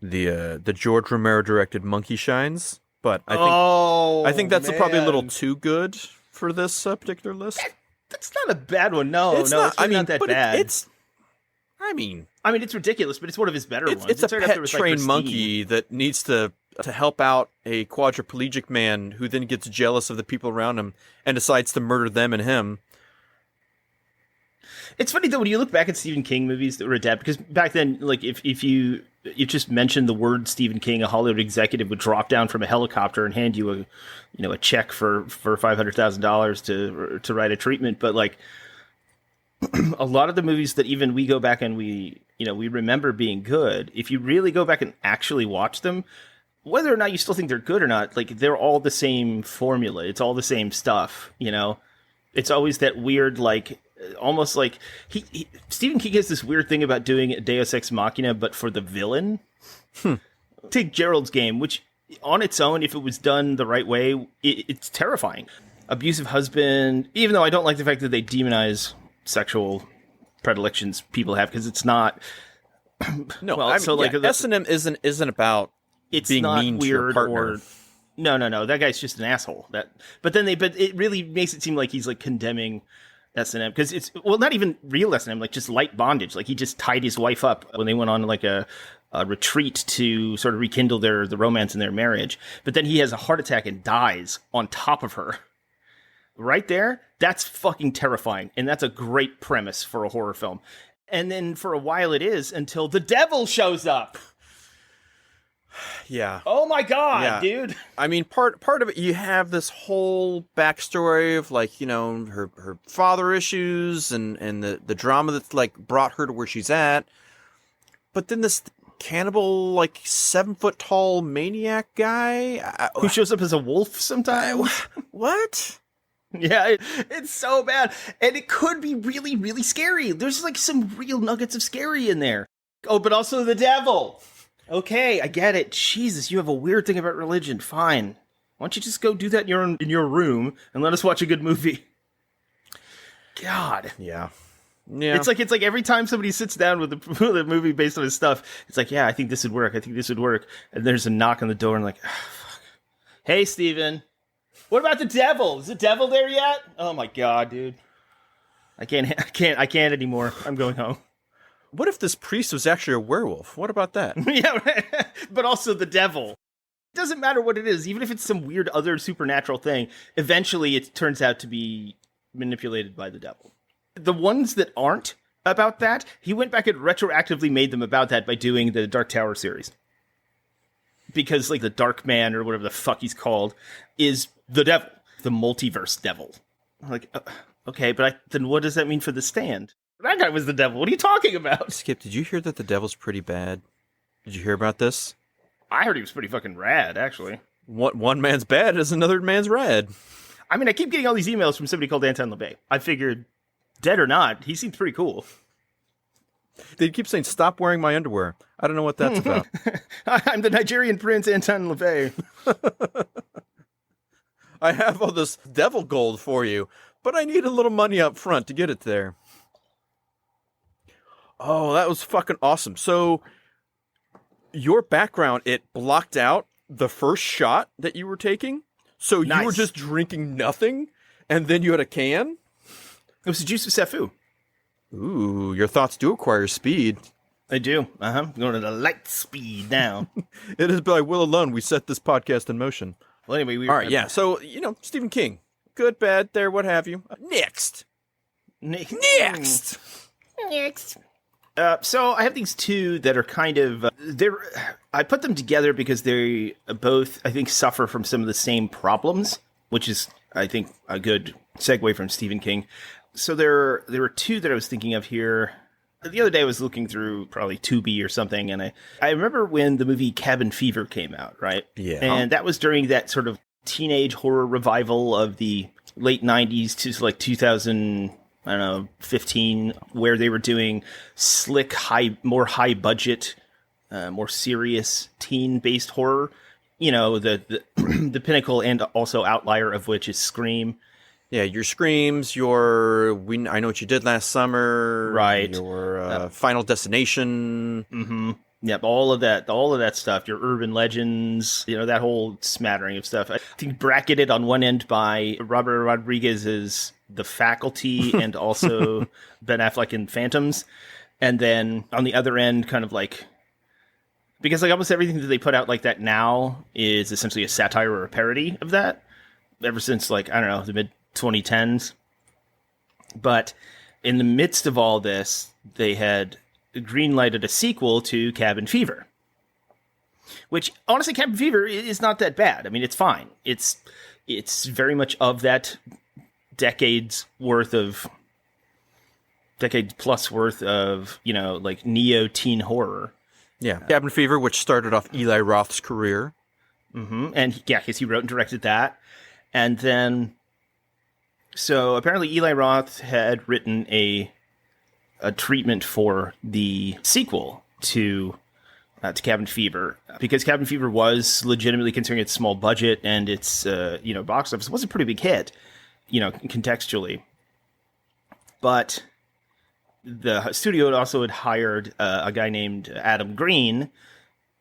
the George Romero directed Monkey Shines, but I think that's probably a little too good for this particular list. That's not a bad one. No, it's not that bad. It's ridiculous, but it's one of his better ones. It's a pet trained monkey that needs to help out a quadriplegic man who then gets jealous of the people around him and decides to murder them and him. It's funny though when you look back at Stephen King movies that were adapted, because back then, like if you just mentioned the word Stephen King, a Hollywood executive would drop down from a helicopter and hand you a check for $500,000 to write a treatment. But like a lot of the movies that even we go back and we remember being good, if you really go back and actually watch them, whether or not you still think they're good or not, like they're all the same formula. It's all the same stuff. It's always that weird like. Almost like Stephen King has this weird thing about doing Deus Ex Machina, but for the villain. Take Gerald's Game, which on its own, if it was done the right way, it's terrifying. Abusive husband, even though I don't like the fact that they demonize sexual predilections people have, because it's not. No, well, S&M isn't about it's being not mean weird to your partner. Or no, that guy's just an asshole. But it really makes it seem like he's like condemning S&M, because it's not even real S&M, like just light bondage. Like he just tied his wife up when they went on like a retreat to sort of rekindle the romance in their marriage. But then he has a heart attack and dies on top of her. Right there, that's fucking terrifying, and that's a great premise for a horror film. And then for a while it is until the devil shows up. Yeah. Oh my god, dude. I mean, part of it, you have this whole backstory of like, her father issues and the drama that's like brought her to where she's at. But then this cannibal, like 7-foot tall maniac guy who shows up as a wolf sometimes. What? Yeah, it's so bad. And it could be really, really scary. There's like some real nuggets of scary in there. Oh, but also the devil. Okay, I get it. Jesus, you have a weird thing about religion. Fine. Why don't you just go do that in your room and let us watch a good movie? God. Yeah. Yeah. It's like every time somebody sits down with a movie based on his stuff, it's like, yeah, I think this would work. I think this would work. And there's a knock on the door and like, oh, fuck. Hey, Steven. What about the devil? Is the devil there yet? Oh my God, dude. I can't anymore. I'm going home. What if this priest was actually a werewolf? What about that? Yeah, right. But also the devil. It doesn't matter what it is, even if it's some weird other supernatural thing, eventually it turns out to be manipulated by the devil. The ones that aren't about that, he went back and retroactively made them about that by doing the Dark Tower series. Because, like, the Dark Man, or whatever the fuck he's called, is the devil. The multiverse devil. I'm like, okay, but then what does that mean for The Stand? That guy was the devil. What are you talking about? Skip, did you hear that the devil's pretty bad? Did you hear about this? I heard he was pretty fucking rad, actually. What one man's bad is another man's rad. I mean, I keep getting all these emails from somebody called Anton LaVey. I figured, dead or not, he seems pretty cool. They keep saying, stop wearing my underwear. I don't know what that's about. I'm the Nigerian prince, Anton LaVey. I have all this devil gold for you, but I need a little money up front to get it there. Oh, that was fucking awesome. So, your background, it blocked out the first shot that you were taking? So Nice. you were just drinking nothing, and then you had a can? It was the juice of Sefu. Ooh, your thoughts do acquire speed. I do. I'm going at a light speed now. It is by will alone we set this podcast in motion. Well, anyway, we All right, yeah. So, Stephen King. Good, bad, there, what have you. Next. Next. So I have these two that are kind of I put them together because they both, I think, suffer from some of the same problems, which is, I think, a good segue from Stephen King. So there were two that I was thinking of here. The other day I was looking through probably Tubi or something, and I remember when the movie Cabin Fever came out, right? Yeah. And that was during that sort of teenage horror revival of the late 90s to like 2000, I don't know, 15, where they were doing slick, more high budget, more serious teen-based horror. You know, the the pinnacle and also outlier of which is Scream. Yeah, your Screams, I Know What You Did Last Summer. Right. Your Final Destination. Mm-hmm. Yep, all of that stuff. Your urban legends, that whole smattering of stuff. I think bracketed on one end by Robert Rodriguez's The Faculty and also Ben Affleck in Phantoms. And then on the other end, kind of like, because like almost everything that they put out like that now is essentially a satire or a parody of that, ever since like, I don't know, the mid-2010s. But in the midst of all this, they had greenlighted a sequel to Cabin Fever. Which, honestly, Cabin Fever is not that bad. I mean, it's fine. It's very much of that decades plus worth of, like neo-teen horror. Yeah. Cabin Fever, which started off Eli Roth's career. Mm-hmm. And yeah, because he wrote and directed that. And then, so apparently Eli Roth had written a treatment for the sequel to Cabin Fever, because Cabin Fever was legitimately, considering its small budget and its box office, was a pretty big hit, contextually. But the studio also had hired a guy named Adam Green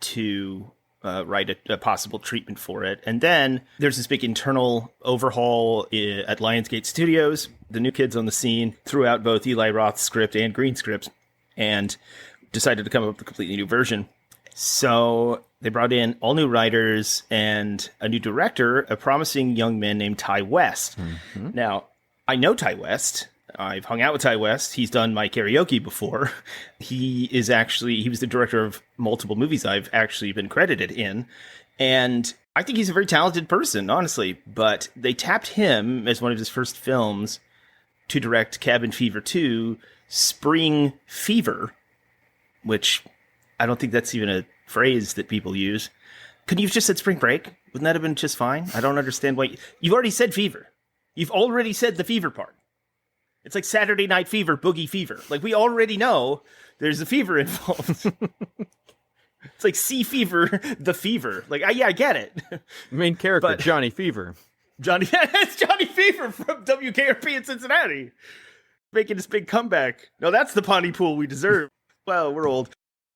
to write a possible treatment for it. And then there's this big internal overhaul at Lionsgate Studios. The new kids on the scene threw out both Eli Roth's script and Green's script and decided to come up with a completely new version. So they brought in all new writers and a new director, a promising young man named Ty West. Mm-hmm. Now, I know Ty West. I've hung out with Ty West. He's done my karaoke before. He was the director of multiple movies I've actually been credited in. And I think he's a very talented person, honestly. But they tapped him as one of his first films to direct Cabin Fever 2, Spring Fever, which I don't think that's even a phrase that people use. Couldn't you have just said Spring Break? Wouldn't that have been just fine? I don't understand why. You've already said fever. You've already said the fever part. It's like Saturday Night Fever, Boogie Fever. Like, we already know there's a fever involved. It's like Sea Fever, the Fever. Like, I get it. Main character, But- Johnny Fever. It's Johnny Fever from WKRP in Cincinnati, making his big comeback. No, that's the Pontypool we deserve. Well, we're old.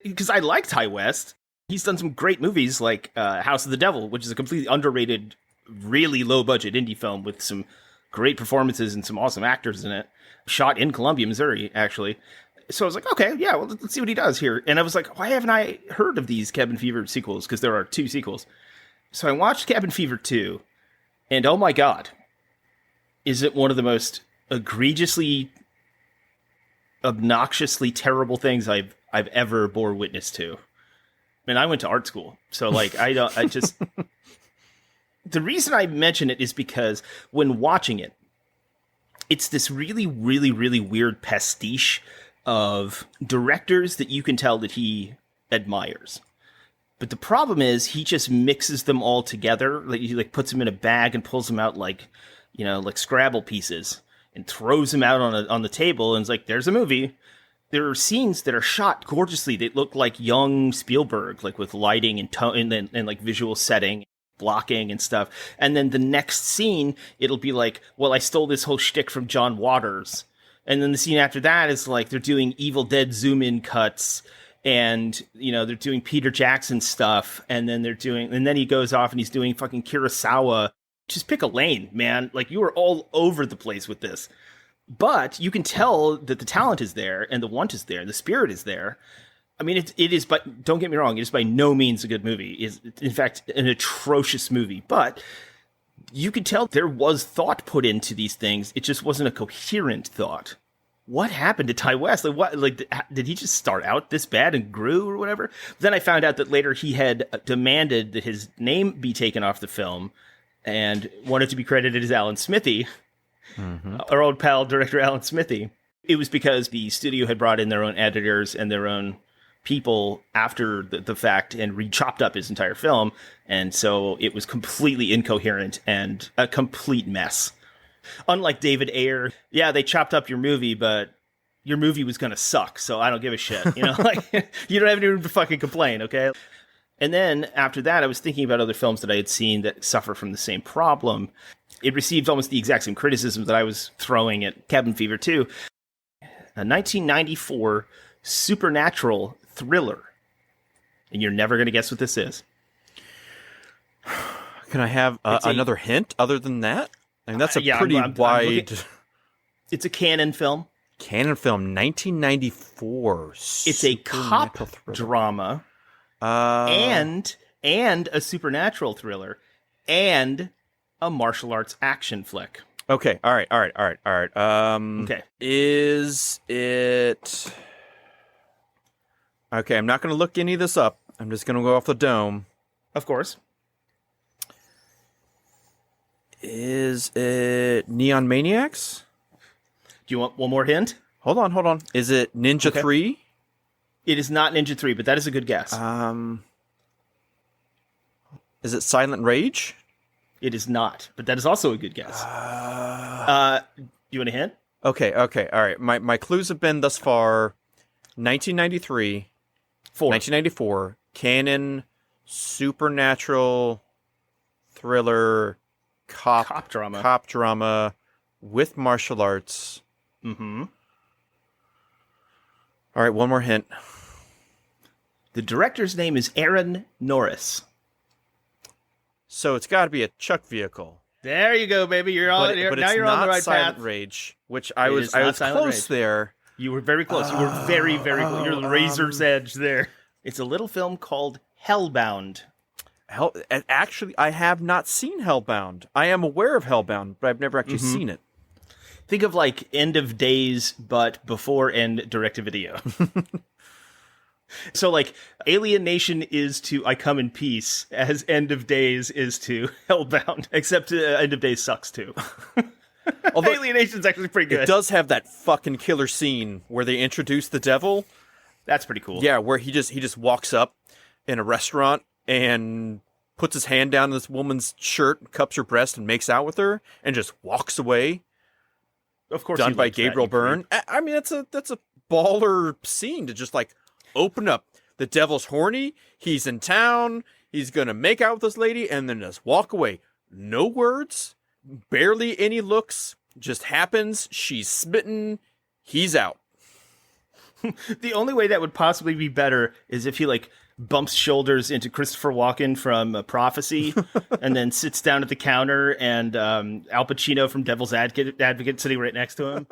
Because I like Ty West. He's done some great movies like House of the Devil, which is a completely underrated, really low-budget indie film with some great performances and some awesome actors in it. Shot in Columbia, Missouri, actually. So I was like, okay, yeah, well, let's see what he does here. And I was like, why haven't I heard of these Cabin Fever sequels? Because there are 2 sequels. So I watched Cabin Fever 2, and oh my god, is it one of the most egregiously, obnoxiously terrible things I've ever bore witness to. And I went to art school, so like the reason I mention it is because when watching it, it's this really, really, really weird pastiche of directors that you can tell that he admires. But the problem is he just mixes them all together. Like he puts them in a bag and pulls them out like Scrabble pieces and throws them out on the table and is like, there's a movie. There are scenes that are shot gorgeously. They look like young Spielberg, like with lighting and tone and like visual setting, blocking and stuff. And then the next scene, it'll be like, well, I stole this whole shtick from John Waters. And then the scene after that is like they're doing Evil Dead zoom in cuts. And, they're doing Peter Jackson stuff. And then he goes off and he's doing fucking Kurosawa. Just pick a lane, man. Like, you are all over the place with this. But you can tell that the talent is there and the want is there. The spirit is there. I mean, it is, but don't get me wrong. It is by no means a good movie. It is, in fact, an atrocious movie. But you could tell there was thought put into these things. It just wasn't a coherent thought. What happened to Ty West? Did he just start out this bad and grew or whatever? Then I found out that later he had demanded that his name be taken off the film and wanted to be credited as Alan Smithy, our old pal, director Alan Smithy. It was because the studio had brought in their own editors and their own people after the fact and chopped up his entire film. And so it was completely incoherent and a complete mess. Unlike David Ayer, yeah, they chopped up your movie, but your movie was going to suck, so I don't give a shit. You don't have any room to fucking complain, okay? And then after that, I was thinking about other films that I had seen that suffer from the same problem. It received almost the exact same criticism that I was throwing at Cabin Fever 2. A 1994 supernatural thriller. And you're never going to guess what this is. Can I have another hint other than that? I mean, that's a yeah, pretty I'm wide... It's a canon film. Canon film, 1994. It's a cop drama. And a supernatural thriller. And a martial arts action flick. Okay, all right. Okay. Is it... Okay, I'm not going to look any of this up. I'm just going to go off the dome. Of course. Is it Neon Maniacs? Do you want one more hint? Hold on. Is it Ninja 3? It is not Ninja 3, but that is a good guess. Is it Silent Rage? It is not, but that is also a good guess. You want a hint? Okay, all right. My clues have been thus far 1993, 1994, canon, supernatural, thriller, cop drama with martial arts. Mm-hmm. All right, one more hint. The director's name is Aaron Norris. So it's got to be a Chuck vehicle. There you go, baby. You're But you're it's on not the right Silent path. Rage, which I was not Silent close Rage. there. You were very close. You were very, very close. You're the razor's edge there. It's a little film called Hellbound. Actually, I have not seen Hellbound. I am aware of Hellbound, but I've never actually seen it. Think of like End of Days, but before End direct-to-video. So like Alien Nation is to I Come in Peace, as End of Days is to Hellbound, except End of Days sucks too. Although Alien Nation's actually pretty good. it does have that fucking killer scene where they introduce the devil. That's pretty cool. Yeah, where he just walks up in a restaurant and puts his hand down this woman's shirt, cups her breast, and makes out with her, and just walks away. Of course, Done he by likes that, Gabriel you Byrne. creep. I mean, that's a baller scene to just like open up, The devil's horny. He's in town. He's going to make out with this lady and then just walk away. No words, barely any looks, just happens. She's smitten. He's out. The only way that would possibly be better is if he like bumps shoulders into Christopher Walken from Prophecy and then sits down at the counter and Al Pacino from Devil's Advocate sitting right next to him.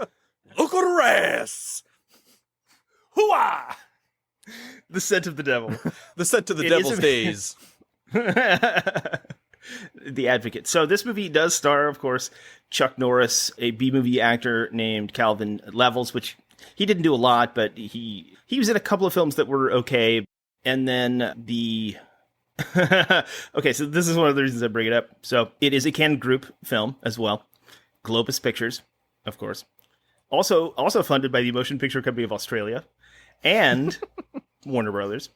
Look at her ass. Hooah! The scent of the devil. The scent of the It devil's is days. The Advocate. So this movie does star, of course, Chuck Norris, a B-movie actor named Calvin Levels, which he didn't do a lot, but he was in a couple of films that were okay. And then okay, so this is one of the reasons I bring it up. So it is a Cannon Group film as well. Globus Pictures, of course. Also funded by the Motion Picture Company of Australia and Warner Brothers.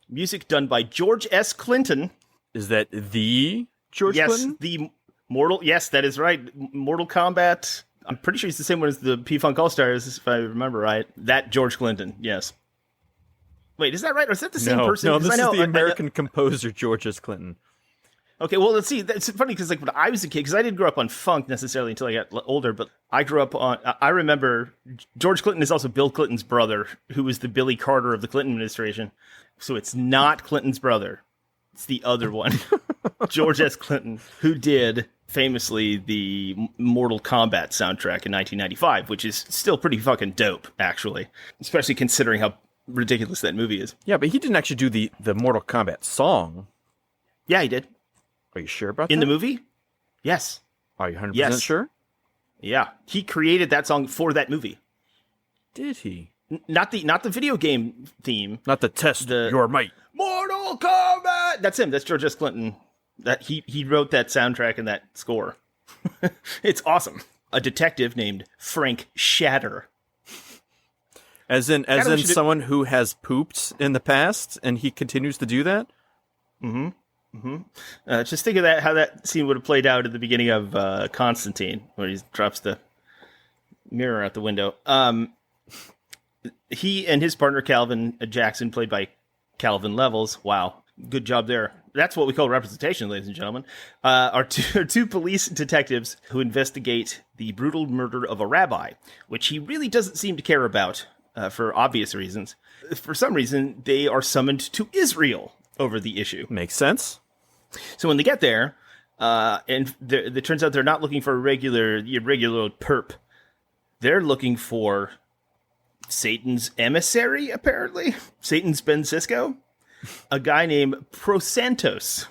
Music done by George S. Clinton. Is that the George Clinton? The Mortal. Yes, that is right. Mortal Kombat. I'm pretty sure he's the same one as the P-Funk All-Stars, if I remember right. That George Clinton, yes. Wait, is that right? Or is that the same person? No, 'Cause this I know, is the American composer George S. Clinton. Okay, well, let's see. That's funny because, like, when I was a kid, because I didn't grow up on funk necessarily until I got older, but I grew up on. I remember George Clinton is also Bill Clinton's brother, who was the Billy Carter of the Clinton administration. So it's not Clinton's brother; it's the other one, George S. Clinton, who did famously the Mortal Kombat soundtrack in 1995, which is still pretty fucking dope, actually, especially considering how ridiculous that movie is. Yeah, but he didn't actually do the Mortal Kombat song. Yeah, he did. Are you sure about that? In the movie? Yes. Are you 100% Yes. sure? Yeah. He created that song for that movie. Did he? Not the video game theme. Not the test your might. Mortal Kombat! That's him. That's George S. Clinton. That he wrote that soundtrack and that score. It's awesome. A detective named Frank Shatter. As in Kinda should- someone who has pooped in the past and he continues to do that? Just think of that, how that scene would have played out at the beginning of Constantine, where he drops the mirror out the window. He and his partner Calvin Jackson, played by Calvin Levels. Wow, good job there. That's what we call representation, ladies and gentlemen. Are two police detectives who investigate the brutal murder of a rabbi, which he really doesn't seem to care about for obvious reasons. For some reason, they are summoned to Israel over the issue. Makes sense. So when they get there, and it turns out they're not looking for a regular old perp. They're looking for Satan's emissary, apparently. Satan's Ben Sisko. A guy named Prosantos.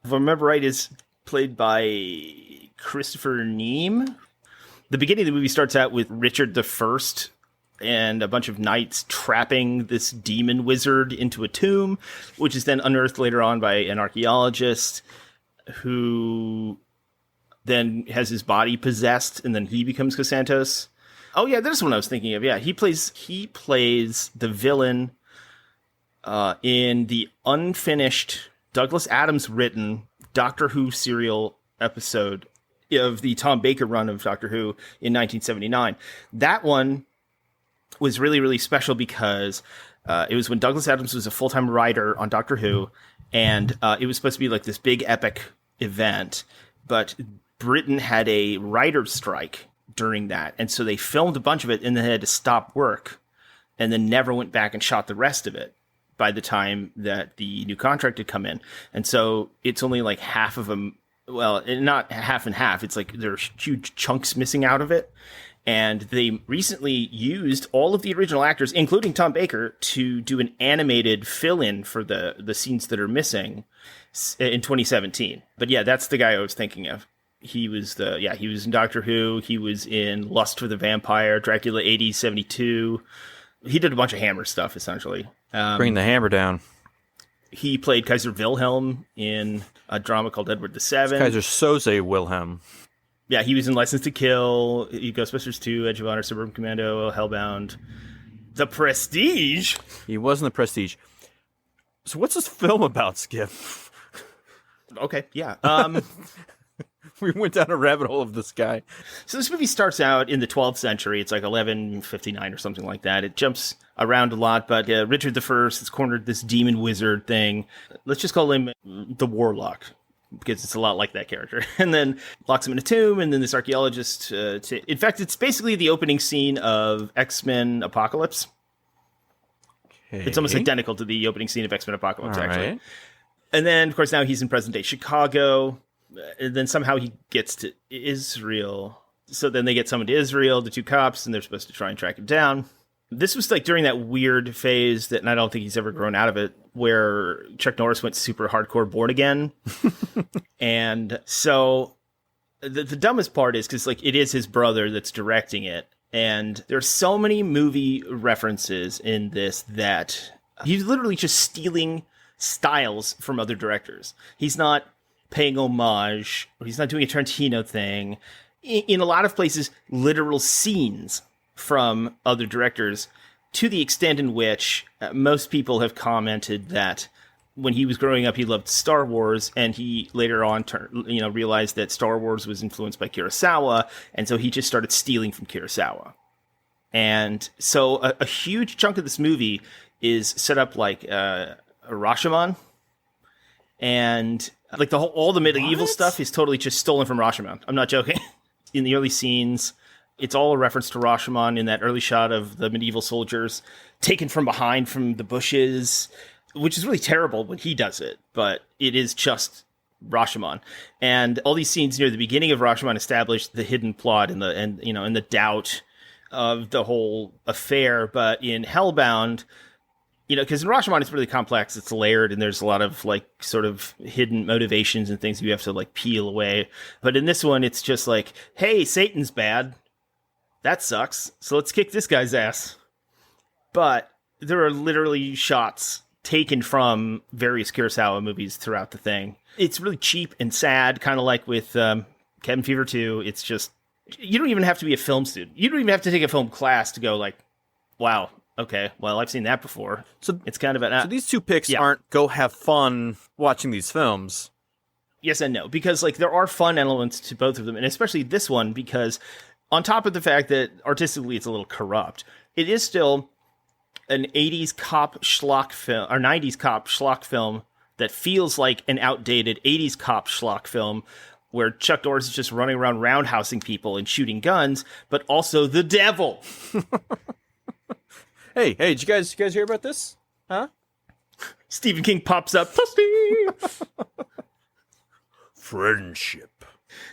If I remember right, is played by Christopher Neame. The beginning of the movie starts out with Richard I and a bunch of knights trapping this demon wizard into a tomb, which is then unearthed later on by an archaeologist who then has his body possessed, and then he becomes Cosantos. Oh yeah, this is what I was thinking of. Yeah, he plays the villain in the unfinished Douglas Adams written Doctor Who serial episode of the Tom Baker run of Doctor Who in 1979. That one was really, really special because it was when Douglas Adams was a full-time writer on Doctor Who, and it was supposed to be like this big epic event, but Britain had a writer's strike during that, and so they filmed a bunch of it and then had to stop work and then never went back and shot the rest of it by the time that the new contract had come in. And so it's only like half of them, well, not half and half, it's like there's huge chunks missing out of it. And they recently used all of the original actors, including Tom Baker, to do an animated fill-in for the scenes that are missing in 2017. But yeah, that's the guy I was thinking of. He was in Doctor Who. He was in Lust for the Vampire, Dracula 80, 72. He did a bunch of Hammer stuff, essentially. Bring the hammer down. He played Kaiser Wilhelm in a drama called Edward VII. Kaiser Soze Wilhelm. Yeah, he was in License to Kill, Ghostbusters 2, Edge of Honor, Suburban Commando, Hellbound, The Prestige. He was in The Prestige. So what's this film about, Skip? Okay, yeah. We went down a rabbit hole of this guy. So this movie starts out in the 12th century. It's like 1159 or something like that. It jumps around a lot, but Richard I has cornered this demon wizard thing. Let's just call him the Warlock, because it's a lot like that character. And then locks him in a tomb, and then this archaeologist... in fact, it's basically the opening scene of X-Men Apocalypse. Okay. It's almost identical to the opening scene of X-Men Apocalypse, All actually. right. And then, of course, now he's in present-day Chicago. And then somehow he gets to Israel. So then they get summoned to Israel, the two cops, and they're supposed to try and track him down. This was like during that weird phase and I don't think he's ever grown out of it, where Chuck Norris went super hardcore born again. And so the dumbest part is because like it is his brother that's directing it. And there's so many movie references in this that he's literally just stealing styles from other directors. He's not paying homage, or he's not doing a Tarantino thing. In a lot of places, literal scenes from other directors, to the extent in which most people have commented that when he was growing up, he loved Star Wars, and he later on realized that Star Wars was influenced by Kurosawa, and so he just started stealing from Kurosawa. And so a huge chunk of this movie is set up like Rashomon, and like all the medieval stuff is totally just stolen from Rashomon. I'm not joking. In the early scenes, it's all a reference to Rashomon in that early shot of the medieval soldiers taken from behind from the bushes, which is really terrible when he does it, but it is just Rashomon. And all these scenes near the beginning of Rashomon establish the hidden plot and the doubt of the whole affair. But in Hellbound, because in Rashomon it's really complex, it's layered, and there's a lot of like sort of hidden motivations and things you have to like peel away. But in this one, it's just like, hey, Satan's bad. That sucks. So let's kick this guy's ass. But there are literally shots taken from various Kurosawa movies throughout the thing. It's really cheap and sad, kind of like with Cabin Fever 2. It's just, you don't even have to be a film student. You don't even have to take a film class to go like, wow, okay, well, I've seen that before. So it's kind of So these two picks aren't go have fun watching these films. Yes and no, because like there are fun elements to both of them, and especially this one, because on top of the fact that artistically it's a little corrupt, it is still an 80s cop schlock film, or 90s cop schlock film that feels like an outdated 80s cop schlock film where Chuck Norris is just running around roundhousing people and shooting guns, but also the devil. Hey, did you guys hear about this? Huh? Stephen King pops up. Puppy! Friendship.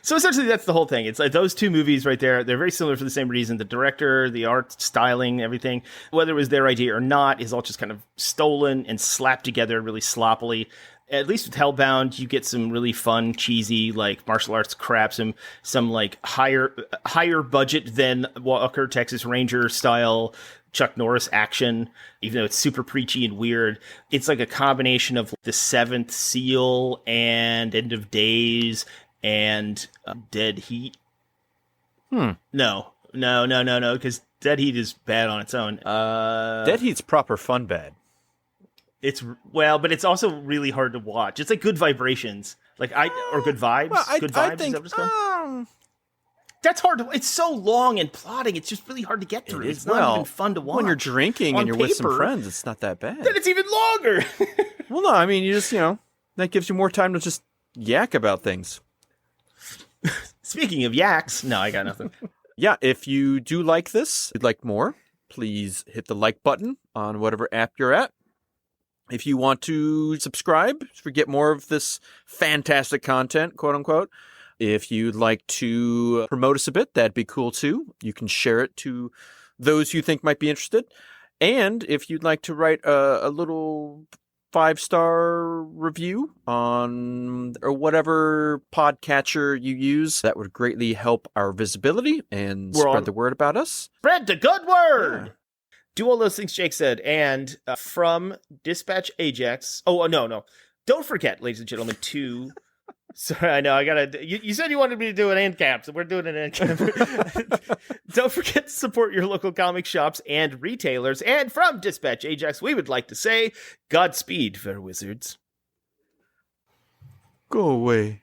So essentially that's the whole thing. It's like those two movies right there, they're very similar for the same reason. The director, the art styling, everything, whether it was their idea or not, is all just kind of stolen and slapped together really sloppily. At least with Hellbound, you get some really fun, cheesy, like martial arts crap, some like higher budget than Walker, Texas Ranger style Chuck Norris action, even though it's super preachy and weird. It's like a combination of The Seventh Seal and End of Days and Dead Heat. No, because Dead Heat is bad on its own. Dead Heat's proper fun bad. But it's also really hard to watch. It's like Good Vibrations, or Good Vibes. Well, Good Vibes. I think, is that what it's called? That's hard to. It's so long and plotting. It's just really hard to get through. It's not even fun to watch. When you're drinking on and you're paper, with some friends, it's not that bad. Then it's even longer. Well, no, I mean, you just that gives you more time to just yak about things. Speaking of yaks, no, I got nothing. Yeah, if you do like this, you'd like more, please hit the like button on whatever app you're at. If you want to subscribe to get more of this fantastic content, quote unquote, if you'd like to promote us a bit, that'd be cool too. You can share it to those you think might be interested. And if you'd like to write a little 5-star review on or whatever podcatcher you use, that would greatly help our visibility and spread the word about us. Spread the good word. Yeah. Do all those things Jake said. And from Dispatch Ajax. Oh, no. Don't forget, ladies and gentlemen, to... Sorry, I know, I gotta... You said you wanted me to do an end cap, so we're doing an end cap. Don't forget to support your local comic shops and retailers. And from Dispatch Ajax, we would like to say, Godspeed, fair wizards. Go away.